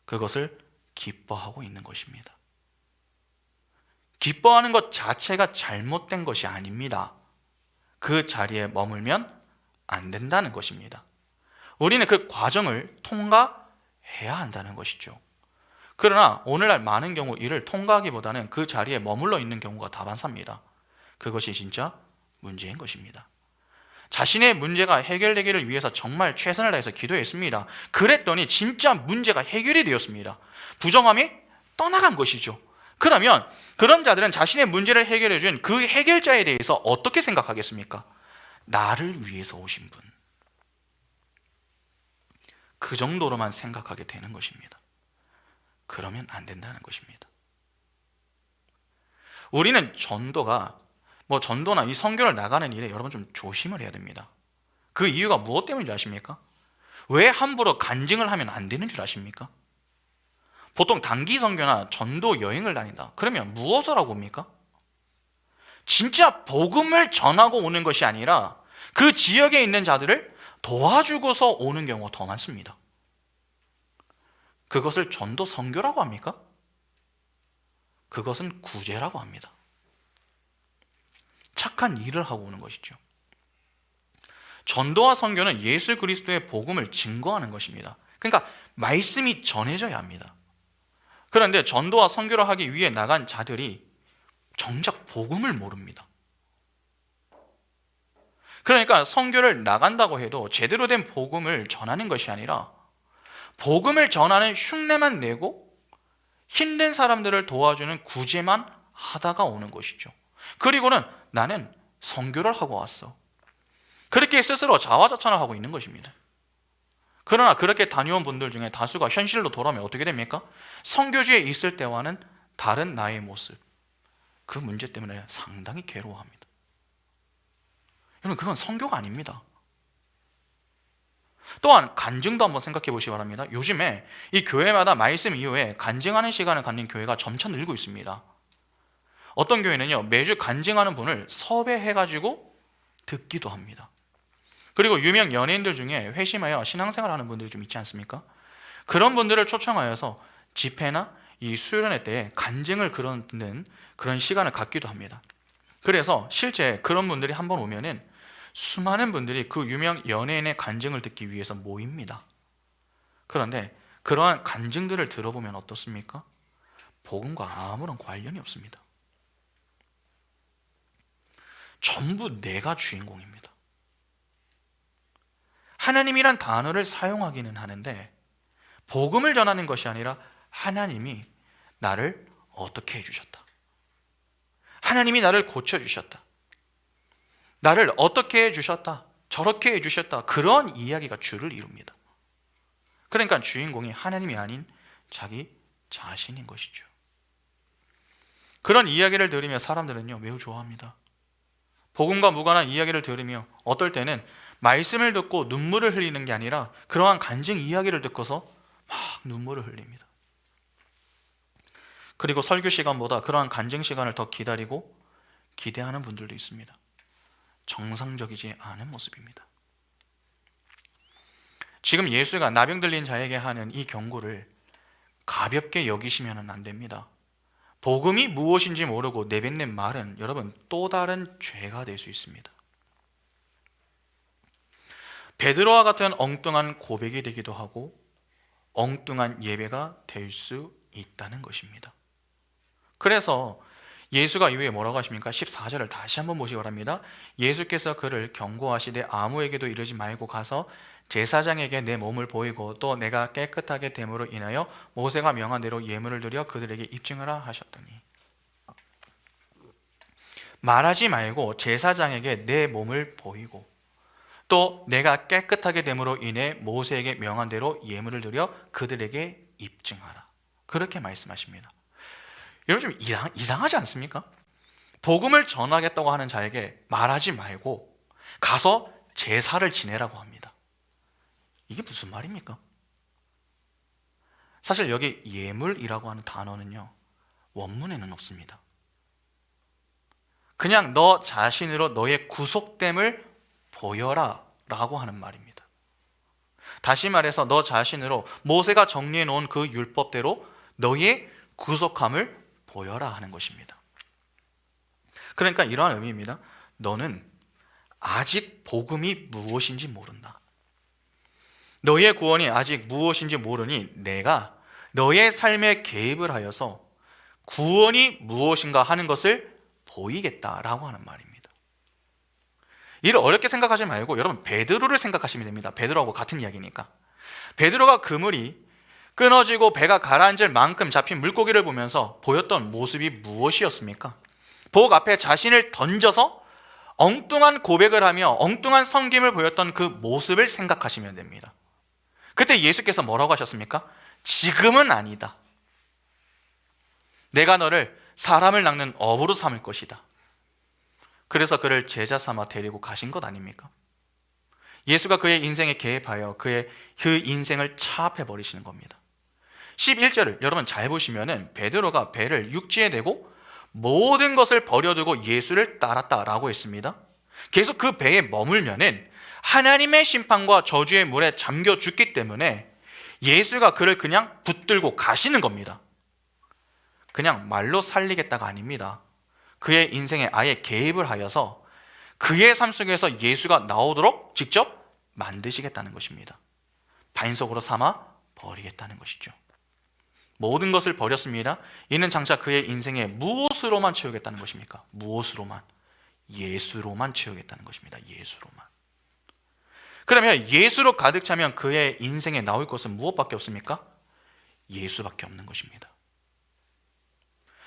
그것을 기뻐하고 있는 것입니다. 기뻐하는 것 자체가 잘못된 것이 아닙니다. 그 자리에 머물면 안 된다는 것입니다. 우리는 그 과정을 통과해야 한다는 것이죠. 그러나 오늘날 많은 경우 이를 통과하기보다는 그 자리에 머물러 있는 경우가 다반사입니다. 그것이 진짜 문제인 것입니다. 자신의 문제가 해결되기를 위해서 정말 최선을 다해서 기도했습니다. 그랬더니 진짜 문제가 해결이 되었습니다. 부정함이 떠나간 것이죠. 그러면 그런 자들은 자신의 문제를 해결해 준 그 해결자에 대해서 어떻게 생각하겠습니까? 나를 위해서 오신 분. 그 정도로만 생각하게 되는 것입니다. 그러면 안 된다는 것입니다. 우리는 전도나 이 선교를 나가는 일에 여러분 좀 조심을 해야 됩니다. 그 이유가 무엇 때문인지 아십니까? 왜 함부로 간증을 하면 안 되는 줄 아십니까? 보통 단기 선교나 전도 여행을 다닌다. 그러면 무엇을 하고 옵니까? 진짜 복음을 전하고 오는 것이 아니라 그 지역에 있는 자들을 도와주고서 오는 경우가 더 많습니다. 그것을 전도 선교라고 합니까? 그것은 구제라고 합니다. 착한 일을 하고 오는 것이죠. 전도와 선교는 예수 그리스도의 복음을 증거하는 것입니다. 그러니까 말씀이 전해져야 합니다. 그런데 전도와 선교를 하기 위해 나간 자들이 정작 복음을 모릅니다. 그러니까 선교를 나간다고 해도 제대로 된 복음을 전하는 것이 아니라 복음을 전하는 흉내만 내고 힘든 사람들을 도와주는 구제만 하다가 오는 것이죠. 그리고는 나는 선교를 하고 왔어. 그렇게 스스로 자화자찬을 하고 있는 것입니다. 그러나 그렇게 다녀온 분들 중에 다수가 현실로 돌아오면 어떻게 됩니까? 선교지에 있을 때와는 다른 나의 모습. 그 문제 때문에 상당히 괴로워합니다. 여러분, 그건 선교가 아닙니다. 또한 간증도 한번 생각해 보시기 바랍니다. 요즘에 이 교회마다 말씀 이후에 간증하는 시간을 갖는 교회가 점차 늘고 있습니다. 어떤 교회는요, 매주 간증하는 분을 섭외해가지고 듣기도 합니다. 그리고 유명 연예인들 중에 회심하여 신앙생활하는 분들이 좀 있지 않습니까? 그런 분들을 초청하여서 집회나 이 수련회 때 간증을 듣는 그런 시간을 갖기도 합니다. 그래서 실제 그런 분들이 한번 오면은 수많은 분들이 그 유명 연예인의 간증을 듣기 위해서 모입니다. 그런데 그러한 간증들을 들어보면 어떻습니까? 복음과 아무런 관련이 없습니다. 전부 내가 주인공입니다. 하나님이란 단어를 사용하기는 하는데 복음을 전하는 것이 아니라 하나님이 나를 어떻게 해주셨다, 하나님이 나를 고쳐주셨다, 나를 어떻게 해주셨다, 저렇게 해주셨다, 그런 이야기가 주를 이룹니다. 그러니까 주인공이 하나님이 아닌 자기 자신인 것이죠. 그런 이야기를 들으며 사람들은요, 매우 좋아합니다. 복음과 무관한 이야기를 들으며 어떨 때는 말씀을 듣고 눈물을 흘리는 게 아니라 그러한 간증 이야기를 듣고서 막 눈물을 흘립니다. 그리고 설교 시간보다 그러한 간증 시간을 더 기다리고 기대하는 분들도 있습니다. 정상적이지 않은 모습입니다. 지금 예수가 나병 들린 자에게 하는 이 경고를 가볍게 여기시면 안 됩니다. 복음이 무엇인지 모르고 내뱉는 말은 여러분 또 다른 죄가 될 수 있습니다. 베드로와 같은 엉뚱한 고백이 되기도 하고 엉뚱한 예배가 될 수 있다는 것입니다. 그래서 예수가 이후에 뭐라고 하십니까? 14절을 다시 한번 보시기 바랍니다. 예수께서 그를 경고하시되 아무에게도 이르지 말고 가서 제사장에게 내 몸을 보이고 또 내가 깨끗하게 됨으로 인하여 모세가 명한 대로 예물을 드려 그들에게 입증하라 하셨더니, 말하지 말고 제사장에게 내 몸을 보이고 또 내가 깨끗하게 됨으로 인해 모세에게 명한 대로 예물을 드려 그들에게 입증하라, 그렇게 말씀하십니다. 여러분 좀 이상하지 않습니까? 복음을 전하겠다고 하는 자에게 말하지 말고 가서 제사를 지내라고 합니다. 이게 무슨 말입니까? 사실 여기 예물이라고 하는 단어는요, 원문에는 없습니다. 그냥 너 자신으로 너의 구속됨을 보여라 라고 하는 말입니다. 다시 말해서 너 자신으로 모세가 정리해 놓은 그 율법대로 너의 구속함을 보여라 하는 것입니다. 그러니까 이러한 의미입니다. 너는 아직 복음이 무엇인지 모른다. 너의 구원이 아직 무엇인지 모르니 내가 너의 삶에 개입을 하여서 구원이 무엇인가 하는 것을 보이겠다라고 하는 말입니다. 이를 어렵게 생각하지 말고 여러분 베드로를 생각하시면 됩니다. 베드로하고 같은 이야기니까. 베드로가 그물이 끊어지고 배가 가라앉을 만큼 잡힌 물고기를 보면서 보였던 모습이 무엇이었습니까? 복 앞에 자신을 던져서 엉뚱한 고백을 하며 엉뚱한 섬김을 보였던 그 모습을 생각하시면 됩니다. 그때 예수께서 뭐라고 하셨습니까? 지금은 아니다. 내가 너를 사람을 낚는 어부로 삼을 것이다. 그래서 그를 제자 삼아 데리고 가신 것 아닙니까? 예수가 그의 인생에 개입하여 그 인생을 차압해 버리시는 겁니다. 11절을 여러분 잘 보시면은 베드로가 배를 육지에 대고 모든 것을 버려두고 예수를 따랐다라고 했습니다. 계속 그 배에 머물면은 하나님의 심판과 저주의 물에 잠겨 죽기 때문에 예수가 그를 그냥 붙들고 가시는 겁니다. 그냥 말로 살리겠다가 아닙니다. 그의 인생에 아예 개입을 하여서 그의 삶 속에서 예수가 나오도록 직접 만드시겠다는 것입니다. 반석으로 삼아 버리겠다는 것이죠. 모든 것을 버렸습니다. 이는 장차 그의 인생에 무엇으로만 채우겠다는 것입니까? 무엇으로만? 예수로만 채우겠다는 것입니다. 예수로만. 그러면 예수로 가득 차면 그의 인생에 나올 것은 무엇밖에 없습니까? 예수밖에 없는 것입니다.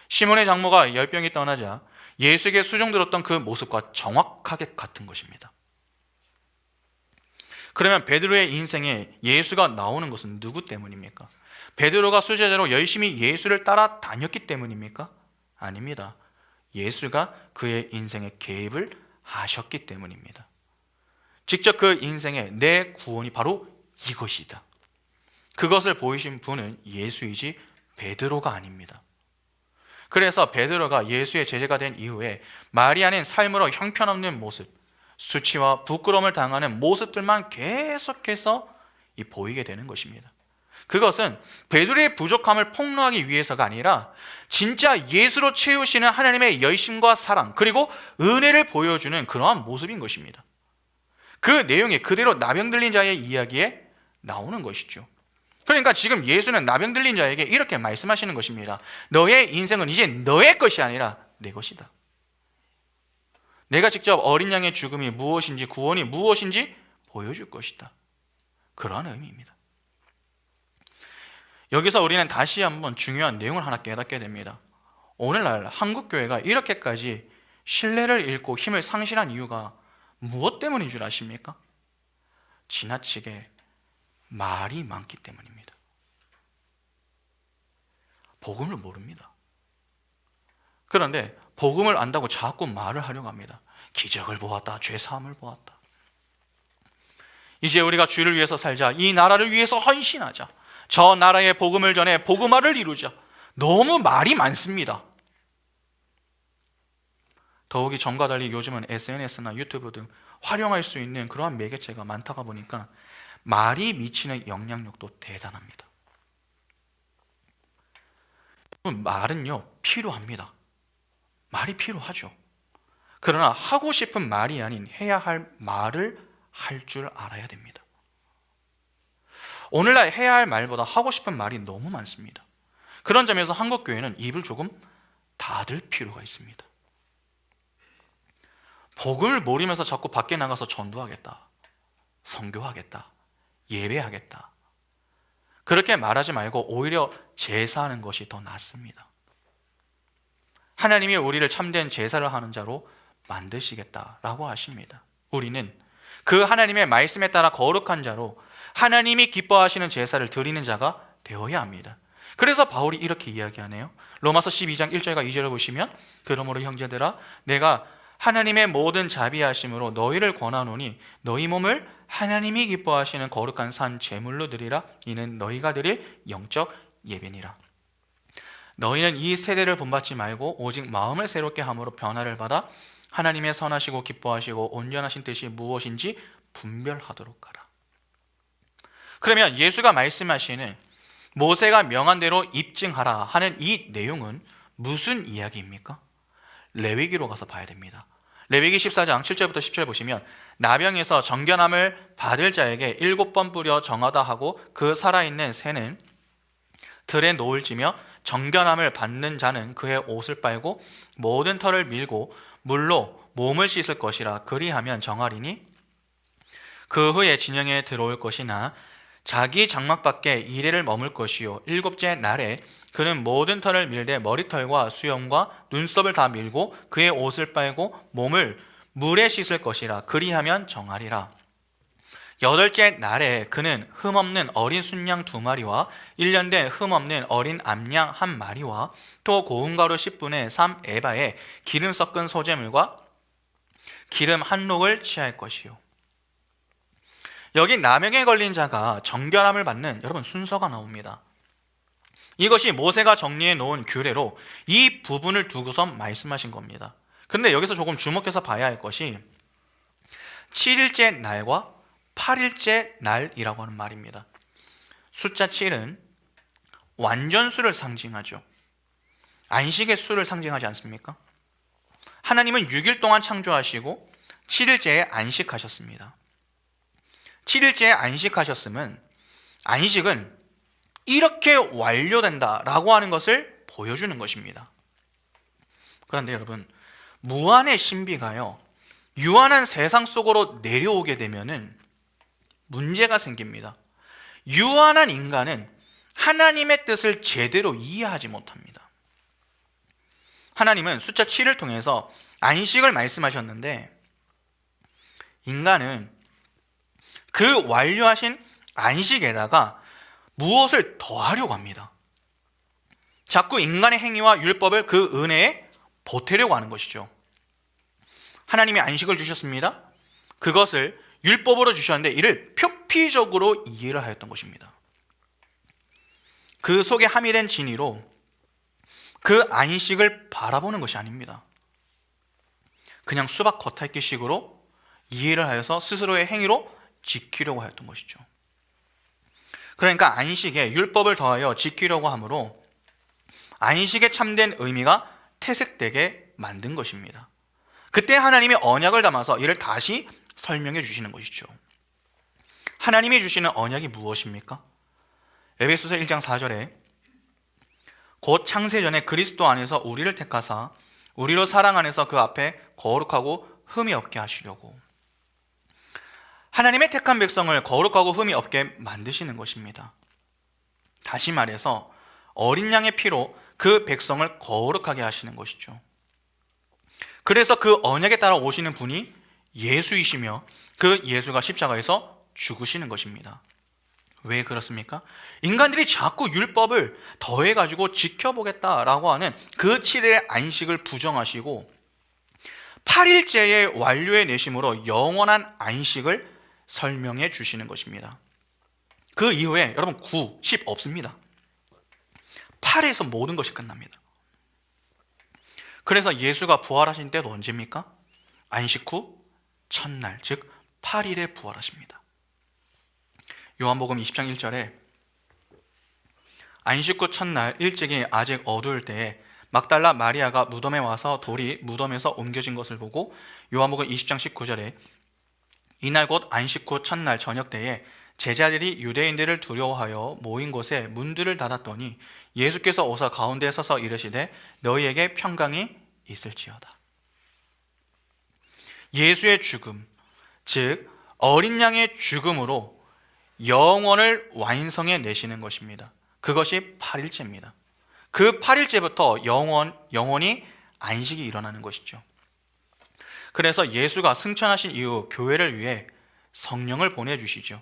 시몬의 장모가 열병이 떠나자 예수에게 수종들었던 그 모습과 정확하게 같은 것입니다. 그러면 베드로의 인생에 예수가 나오는 것은 누구 때문입니까? 베드로가 수제자로 열심히 예수를 따라다녔기 때문입니까? 아닙니다. 예수가 그의 인생에 개입을 하셨기 때문입니다. 직접 그 인생에 내 구원이 바로 이것이다. 그것을 보이신 분은 예수이지 베드로가 아닙니다. 그래서 베드로가 예수의 제자가 된 이후에 말이 아닌 삶으로 형편없는 모습, 수치와 부끄러움을 당하는 모습들만 계속해서 보이게 되는 것입니다. 그것은 베드로의 부족함을 폭로하기 위해서가 아니라 진짜 예수로 채우시는 하나님의 열심과 사랑 그리고 은혜를 보여주는 그러한 모습인 것입니다. 그 내용이 그대로 나병 들린 자의 이야기에 나오는 것이죠. 그러니까 지금 예수는 나병 들린 자에게 이렇게 말씀하시는 것입니다. 너의 인생은 이제 너의 것이 아니라 내 것이다. 내가 직접 어린 양의 죽음이 무엇인지 구원이 무엇인지 보여줄 것이다. 그러한 의미입니다. 여기서 우리는 다시 한번 중요한 내용을 하나 깨닫게 됩니다. 오늘날 한국교회가 이렇게까지 신뢰를 잃고 힘을 상실한 이유가 무엇 때문인 줄 아십니까? 지나치게 말이 많기 때문입니다. 복음을 모릅니다. 그런데 복음을 안다고 자꾸 말을 하려고 합니다. 기적을 보았다, 죄사함을 보았다. 이제 우리가 주를 위해서 살자, 이 나라를 위해서 헌신하자, 저 나라의 복음을 전해 복음화를 이루자. 너무 말이 많습니다. 더욱이 전과 달리 요즘은 SNS나 유튜브 등 활용할 수 있는 그러한 매개체가 많다가 보니까 말이 미치는 영향력도 대단합니다. 말은요 필요합니다. 말이 필요하죠. 그러나 하고 싶은 말이 아닌 해야 할 말을 할 줄 알아야 됩니다. 오늘날 해야 할 말보다 하고 싶은 말이 너무 많습니다. 그런 점에서 한국교회는 입을 조금 닫을 필요가 있습니다. 복음을 모르면서 자꾸 밖에 나가서 전도하겠다, 선교하겠다, 예배하겠다, 그렇게 말하지 말고 오히려 제사하는 것이 더 낫습니다. 하나님이 우리를 참된 제사를 하는 자로 만드시겠다라고 하십니다. 우리는 그 하나님의 말씀에 따라 거룩한 자로 하나님이 기뻐하시는 제사를 드리는 자가 되어야 합니다. 그래서 바울이 이렇게 이야기하네요. 로마서 12장 1절과 2절을 보시면 그러므로 형제들아 내가 하나님의 모든 자비하심으로 너희를 권하노니 너희 몸을 하나님이 기뻐하시는 거룩한 산 제물로 드리라. 이는 너희가 드릴 영적 예배니라. 너희는 이 세대를 본받지 말고 오직 마음을 새롭게 함으로 변화를 받아 하나님의 선하시고 기뻐하시고 온전하신 뜻이 무엇인지 분별하도록 하라. 그러면 예수가 말씀하시는 모세가 명한 대로 입증하라 하는 이 내용은 무슨 이야기입니까? 레위기로 가서 봐야 됩니다. 레위기 14장 7절부터 10절 보시면 나병에서 정결함을 받을 자에게 7번 뿌려 정하다 하고 그 살아있는 새는 들에 노을 지며 정결함을 받는 자는 그의 옷을 빨고 모든 털을 밀고 물로 몸을 씻을 것이라. 그리하면 정하리니 그 후에 진영에 들어올 것이나 자기 장막 밖에 이레를 머물 것이요 일곱째 날에 그는 모든 털을 밀되 머리털과 수염과 눈썹을 다 밀고 그의 옷을 빨고 몸을 물에 씻을 것이라. 그리하면 정하리라. 여덟째 날에 그는 흠없는 어린 순양 2마리와 1년 된 흠없는 어린 암양 1마리와 또 고운 가루 10분의 3 에바에 기름 섞은 소재물과 기름 1록을 취할 것이요. 여기 나병에 걸린 자가 정결함을 받는 여러분 순서가 나옵니다. 이것이 모세가 정리해 놓은 규례로 이 부분을 두고서 말씀하신 겁니다. 그런데 여기서 조금 주목해서 봐야 할 것이 7일째 날과 8일째 날이라고 하는 말입니다. 숫자 7은 완전수를 상징하죠. 안식의 수를 상징하지 않습니까? 하나님은 6일 동안 창조하시고 7일째에 안식하셨습니다. 7일째에 안식하셨음은 안식은 이렇게 완료된다라고 하는 것을 보여주는 것입니다. 그런데 여러분, 무한의 신비가요, 유한한 세상 속으로 내려오게 되면은 문제가 생깁니다. 유한한 인간은 하나님의 뜻을 제대로 이해하지 못합니다. 하나님은 숫자 7을 통해서 안식을 말씀하셨는데 인간은 그 완료하신 안식에다가 무엇을 더하려고 합니다. 자꾸 인간의 행위와 율법을 그 은혜에 보태려고 하는 것이죠. 하나님이 안식을 주셨습니다. 그것을 율법으로 주셨는데 이를 표피적으로 이해를 하였던 것입니다. 그 속에 함유된 진리로 그 안식을 바라보는 것이 아닙니다. 그냥 수박 겉핥기식으로 이해를 하여서 스스로의 행위로 지키려고 하였던 것이죠. 그러니까 안식에 율법을 더하여 지키려고 하므로 안식에 참된 의미가 퇴색되게 만든 것입니다. 그때 하나님이 언약을 담아서 이를 다시 설명해 주시는 것이죠. 하나님이 주시는 언약이 무엇입니까? 에베소서 1장 4절에 곧 창세전에 그리스도 안에서 우리를 택하사 우리로 사랑 안에서 그 앞에 거룩하고 흠이 없게 하시려고. 하나님의 택한 백성을 거룩하고 흠이 없게 만드시는 것입니다. 다시 말해서 어린 양의 피로 그 백성을 거룩하게 하시는 것이죠. 그래서 그 언약에 따라 오시는 분이 예수이시며 그 예수가 십자가에서 죽으시는 것입니다. 왜 그렇습니까? 인간들이 자꾸 율법을 더해가지고 지켜보겠다라고 하는 그 7일의 안식을 부정하시고 8일째의 완료의 내심으로 영원한 안식을 설명해 주시는 것입니다. 그 이후에 여러분 9, 10 없습니다. 8에서 모든 것이 끝납니다. 그래서 예수가 부활하신 때도 언제입니까? 안식 후 첫날, 즉 8일에 부활하십니다. 요한복음 20장 1절에 안식 후 첫날 일찍이 아직 어두울 때에 막달라 마리아가 무덤에 와서 돌이 무덤에서 옮겨진 것을 보고 요한복음 20장 19절에 이날 곧 안식 후 첫날 저녁 때에 제자들이 유대인들을 두려워하여 모인 곳에 문들을 닫았더니 예수께서 오사 가운데에 서서 이르시되 너희에게 평강이 있을지어다. 예수의 죽음, 즉 어린 양의 죽음으로 영원을 완성해 내시는 것입니다. 그것이 8일째입니다. 그 8일째부터 영원히 안식이 일어나는 것이죠. 그래서 예수가 승천하신 이후 교회를 위해 성령을 보내주시죠.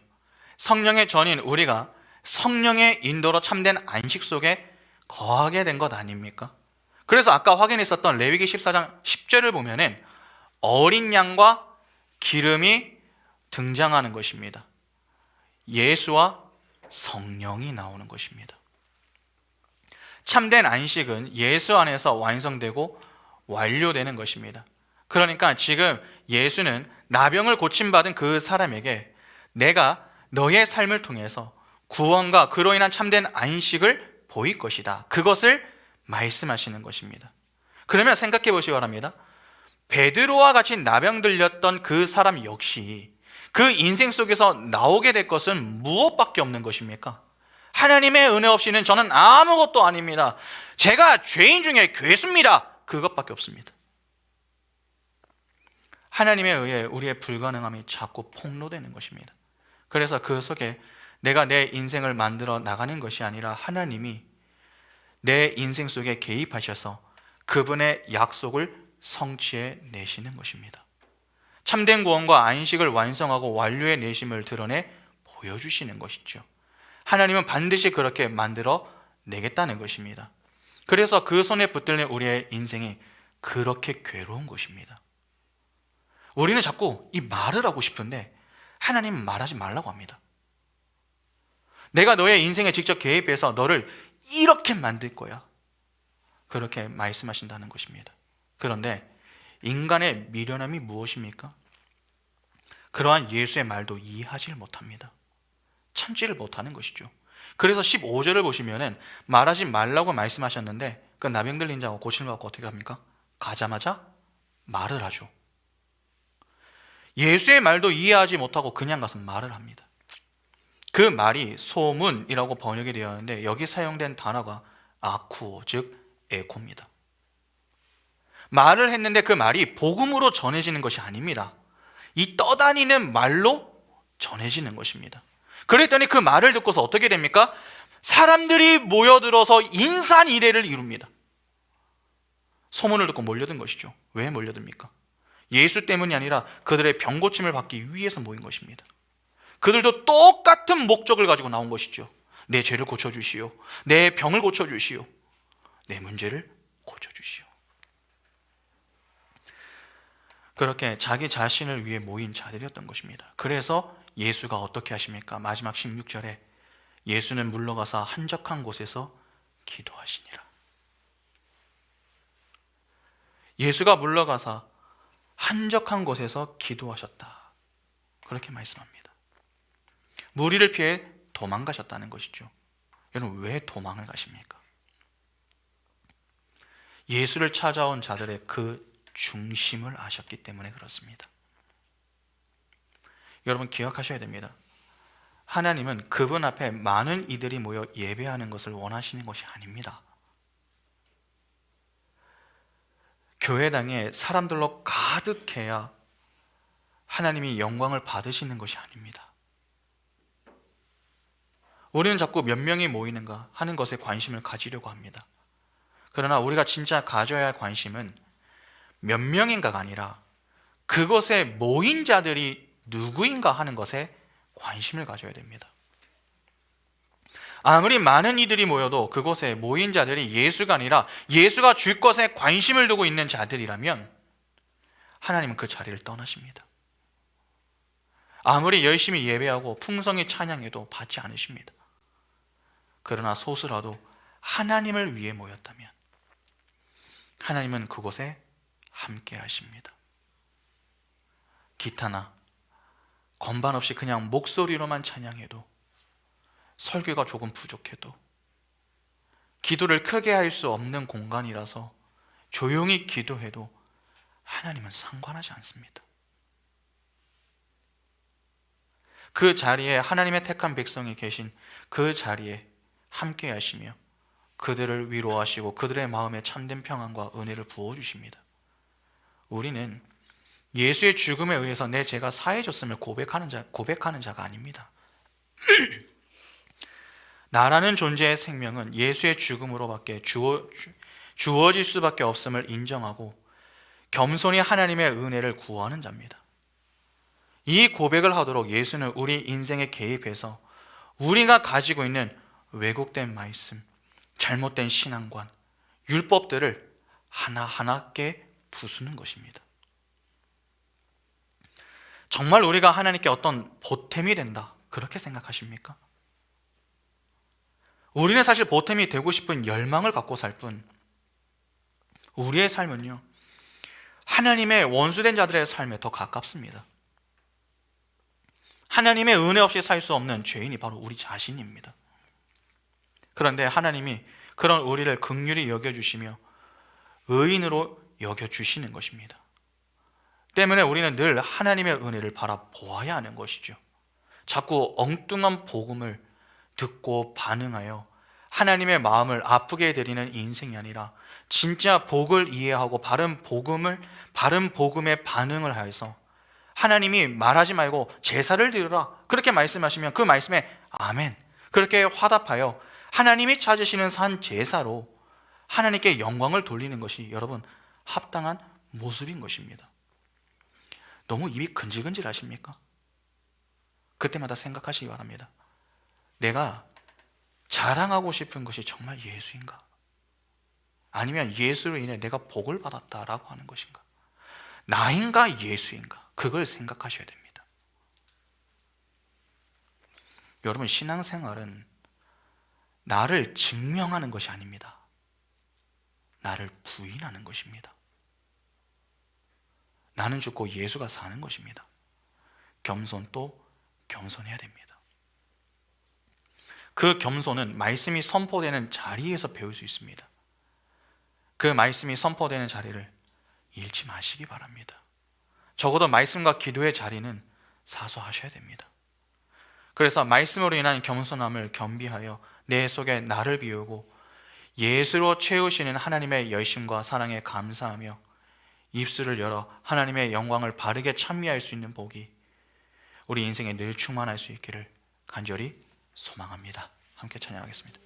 성령의 전인 우리가 성령의 인도로 참된 안식 속에 거하게 된 것 아닙니까? 그래서 아까 확인했었던 레위기 14장 10절을 보면은 어린 양과 기름이 등장하는 것입니다. 예수와 성령이 나오는 것입니다. 참된 안식은 예수 안에서 완성되고 완료되는 것입니다. 그러니까 지금 예수는 나병을 고침받은 그 사람에게 내가 너의 삶을 통해서 구원과 그로 인한 참된 안식을 보일 것이다. 그것을 말씀하시는 것입니다. 그러면 생각해 보시기 바랍니다. 베드로와 같이 나병 들렸던 그 사람 역시 그 인생 속에서 나오게 될 것은 무엇밖에 없는 것입니까? 하나님의 은혜 없이는 저는 아무것도 아닙니다. 제가 죄인 중에 괴수입니다. 그것밖에 없습니다. 하나님에 의해 우리의 불가능함이 자꾸 폭로되는 것입니다. 그래서 그 속에 내가 내 인생을 만들어 나가는 것이 아니라 하나님이 내 인생 속에 개입하셔서 그분의 약속을 성취해 내시는 것입니다. 참된 구원과 안식을 완성하고 완료해 내심을 드러내 보여주시는 것이죠. 하나님은 반드시 그렇게 만들어 내겠다는 것입니다. 그래서 그 손에 붙들린 우리의 인생이 그렇게 괴로운 것입니다. 우리는 자꾸 이 말을 하고 싶은데 하나님은 말하지 말라고 합니다. 내가 너의 인생에 직접 개입해서 너를 이렇게 만들 거야, 그렇게 말씀하신다는 것입니다. 그런데 인간의 미련함이 무엇입니까? 그러한 예수의 말도 이해하지를 못합니다. 참지를 못하는 것이죠. 그래서 15절을 보시면은 말하지 말라고 말씀하셨는데 그 나병 들린 자가 고침을 받고 어떻게 합니까? 가자마자 말을 하죠. 예수의 말도 이해하지 못하고 그냥 가서 말을 합니다. 그 말이 소문이라고 번역이 되었는데 여기 사용된 단어가 아쿠오, 즉 에코입니다. 말을 했는데 그 말이 복음으로 전해지는 것이 아닙니다. 이 떠다니는 말로 전해지는 것입니다. 그랬더니 그 말을 듣고서 어떻게 됩니까? 사람들이 모여들어서 인산이례를 이룹니다. 소문을 듣고 몰려든 것이죠. 왜 몰려듭니까? 예수 때문이 아니라 그들의 병 고침을 받기 위해서 모인 것입니다. 그들도 똑같은 목적을 가지고 나온 것이죠. 내 죄를 고쳐주시오, 내 병을 고쳐주시오, 내 문제를 고쳐주시오. 그렇게 자기 자신을 위해 모인 자들이었던 것입니다. 그래서 예수가 어떻게 하십니까? 마지막 16절에 예수는 물러가서 한적한 곳에서 기도하시니라. 예수가 물러가서 한적한 곳에서 기도하셨다, 그렇게 말씀합니다. 무리를 피해 도망가셨다는 것이죠. 여러분, 왜 도망을 가십니까? 예수를 찾아온 자들의 그 중심을 아셨기 때문에 그렇습니다. 여러분, 기억하셔야 됩니다. 하나님은 그분 앞에 많은 이들이 모여 예배하는 것을 원하시는 것이 아닙니다. 교회당에 사람들로 가득해야 하나님이 영광을 받으시는 것이 아닙니다. 우리는 자꾸 몇 명이 모이는가 하는 것에 관심을 가지려고 합니다. 그러나 우리가 진짜 가져야 할 관심은 몇 명인가가 아니라 그것에 모인 자들이 누구인가 하는 것에 관심을 가져야 됩니다. 아무리 많은 이들이 모여도 그곳에 모인 자들이 예수가 아니라 예수가 줄 것에 관심을 두고 있는 자들이라면 하나님은 그 자리를 떠나십니다. 아무리 열심히 예배하고 풍성히 찬양해도 받지 않으십니다. 그러나 소수라도 하나님을 위해 모였다면 하나님은 그곳에 함께 하십니다. 기타나 건반 없이 그냥 목소리로만 찬양해도, 설교가 조금 부족해도, 기도를 크게 할 수 없는 공간이라서 조용히 기도해도 하나님은 상관하지 않습니다. 그 자리에 하나님의 택한 백성이 계신 그 자리에 함께 하시며 그들을 위로하시고 그들의 마음에 참된 평안과 은혜를 부어주십니다. 우리는 예수의 죽음에 의해서 내 죄가 사해졌음을 고백하는 자가 아닙니다. 나라는 존재의 생명은 예수의 죽음으로밖에 주어질 수밖에 없음을 인정하고 겸손히 하나님의 은혜를 구하는 자입니다. 이 고백을 하도록 예수는 우리 인생에 개입해서 우리가 가지고 있는 왜곡된 말씀, 잘못된 신앙관, 율법들을 하나하나께 부수는 것입니다. 정말 우리가 하나님께 어떤 보탬이 된다, 그렇게 생각하십니까? 우리는 사실 보탬이 되고 싶은 열망을 갖고 살 뿐, 우리의 삶은요, 하나님의 원수된 자들의 삶에 더 가깝습니다. 하나님의 은혜 없이 살 수 없는 죄인이 바로 우리 자신입니다. 그런데 하나님이 그런 우리를 긍휼히 여겨주시며 의인으로 여겨주시는 것입니다. 때문에 우리는 늘 하나님의 은혜를 바라보아야 하는 것이죠. 자꾸 엉뚱한 복음을 듣고 반응하여 하나님의 마음을 아프게 드리는 인생이 아니라 진짜 복을 이해하고 바른 복음에 반응을 하여서 하나님이 말하지 말고 제사를 드리라 그렇게 말씀하시면 그 말씀에 아멘 그렇게 화답하여 하나님이 찾으시는 산 제사로 하나님께 영광을 돌리는 것이 여러분 합당한 모습인 것입니다. 너무 입이 근질근질 하십니까? 그때마다 생각하시기 바랍니다. 내가 자랑하고 싶은 것이 정말 예수인가? 아니면 예수로 인해 내가 복을 받았다라고 하는 것인가? 나인가 예수인가? 그걸 생각하셔야 됩니다. 여러분, 신앙생활은 나를 증명하는 것이 아닙니다. 나를 부인하는 것입니다. 나는 죽고 예수가 사는 것입니다. 겸손 또 겸손해야 됩니다. 그 겸손은 말씀이 선포되는 자리에서 배울 수 있습니다. 그 말씀이 선포되는 자리를 잃지 마시기 바랍니다. 적어도 말씀과 기도의 자리는 사수하셔야 됩니다. 그래서 말씀으로 인한 겸손함을 겸비하여 내 속에 나를 비우고 예수로 채우시는 하나님의 열심과 사랑에 감사하며 입술을 열어 하나님의 영광을 바르게 찬미할 수 있는 복이 우리 인생에 늘 충만할 수 있기를 간절히 소망합니다. 함께 찬양하겠습니다.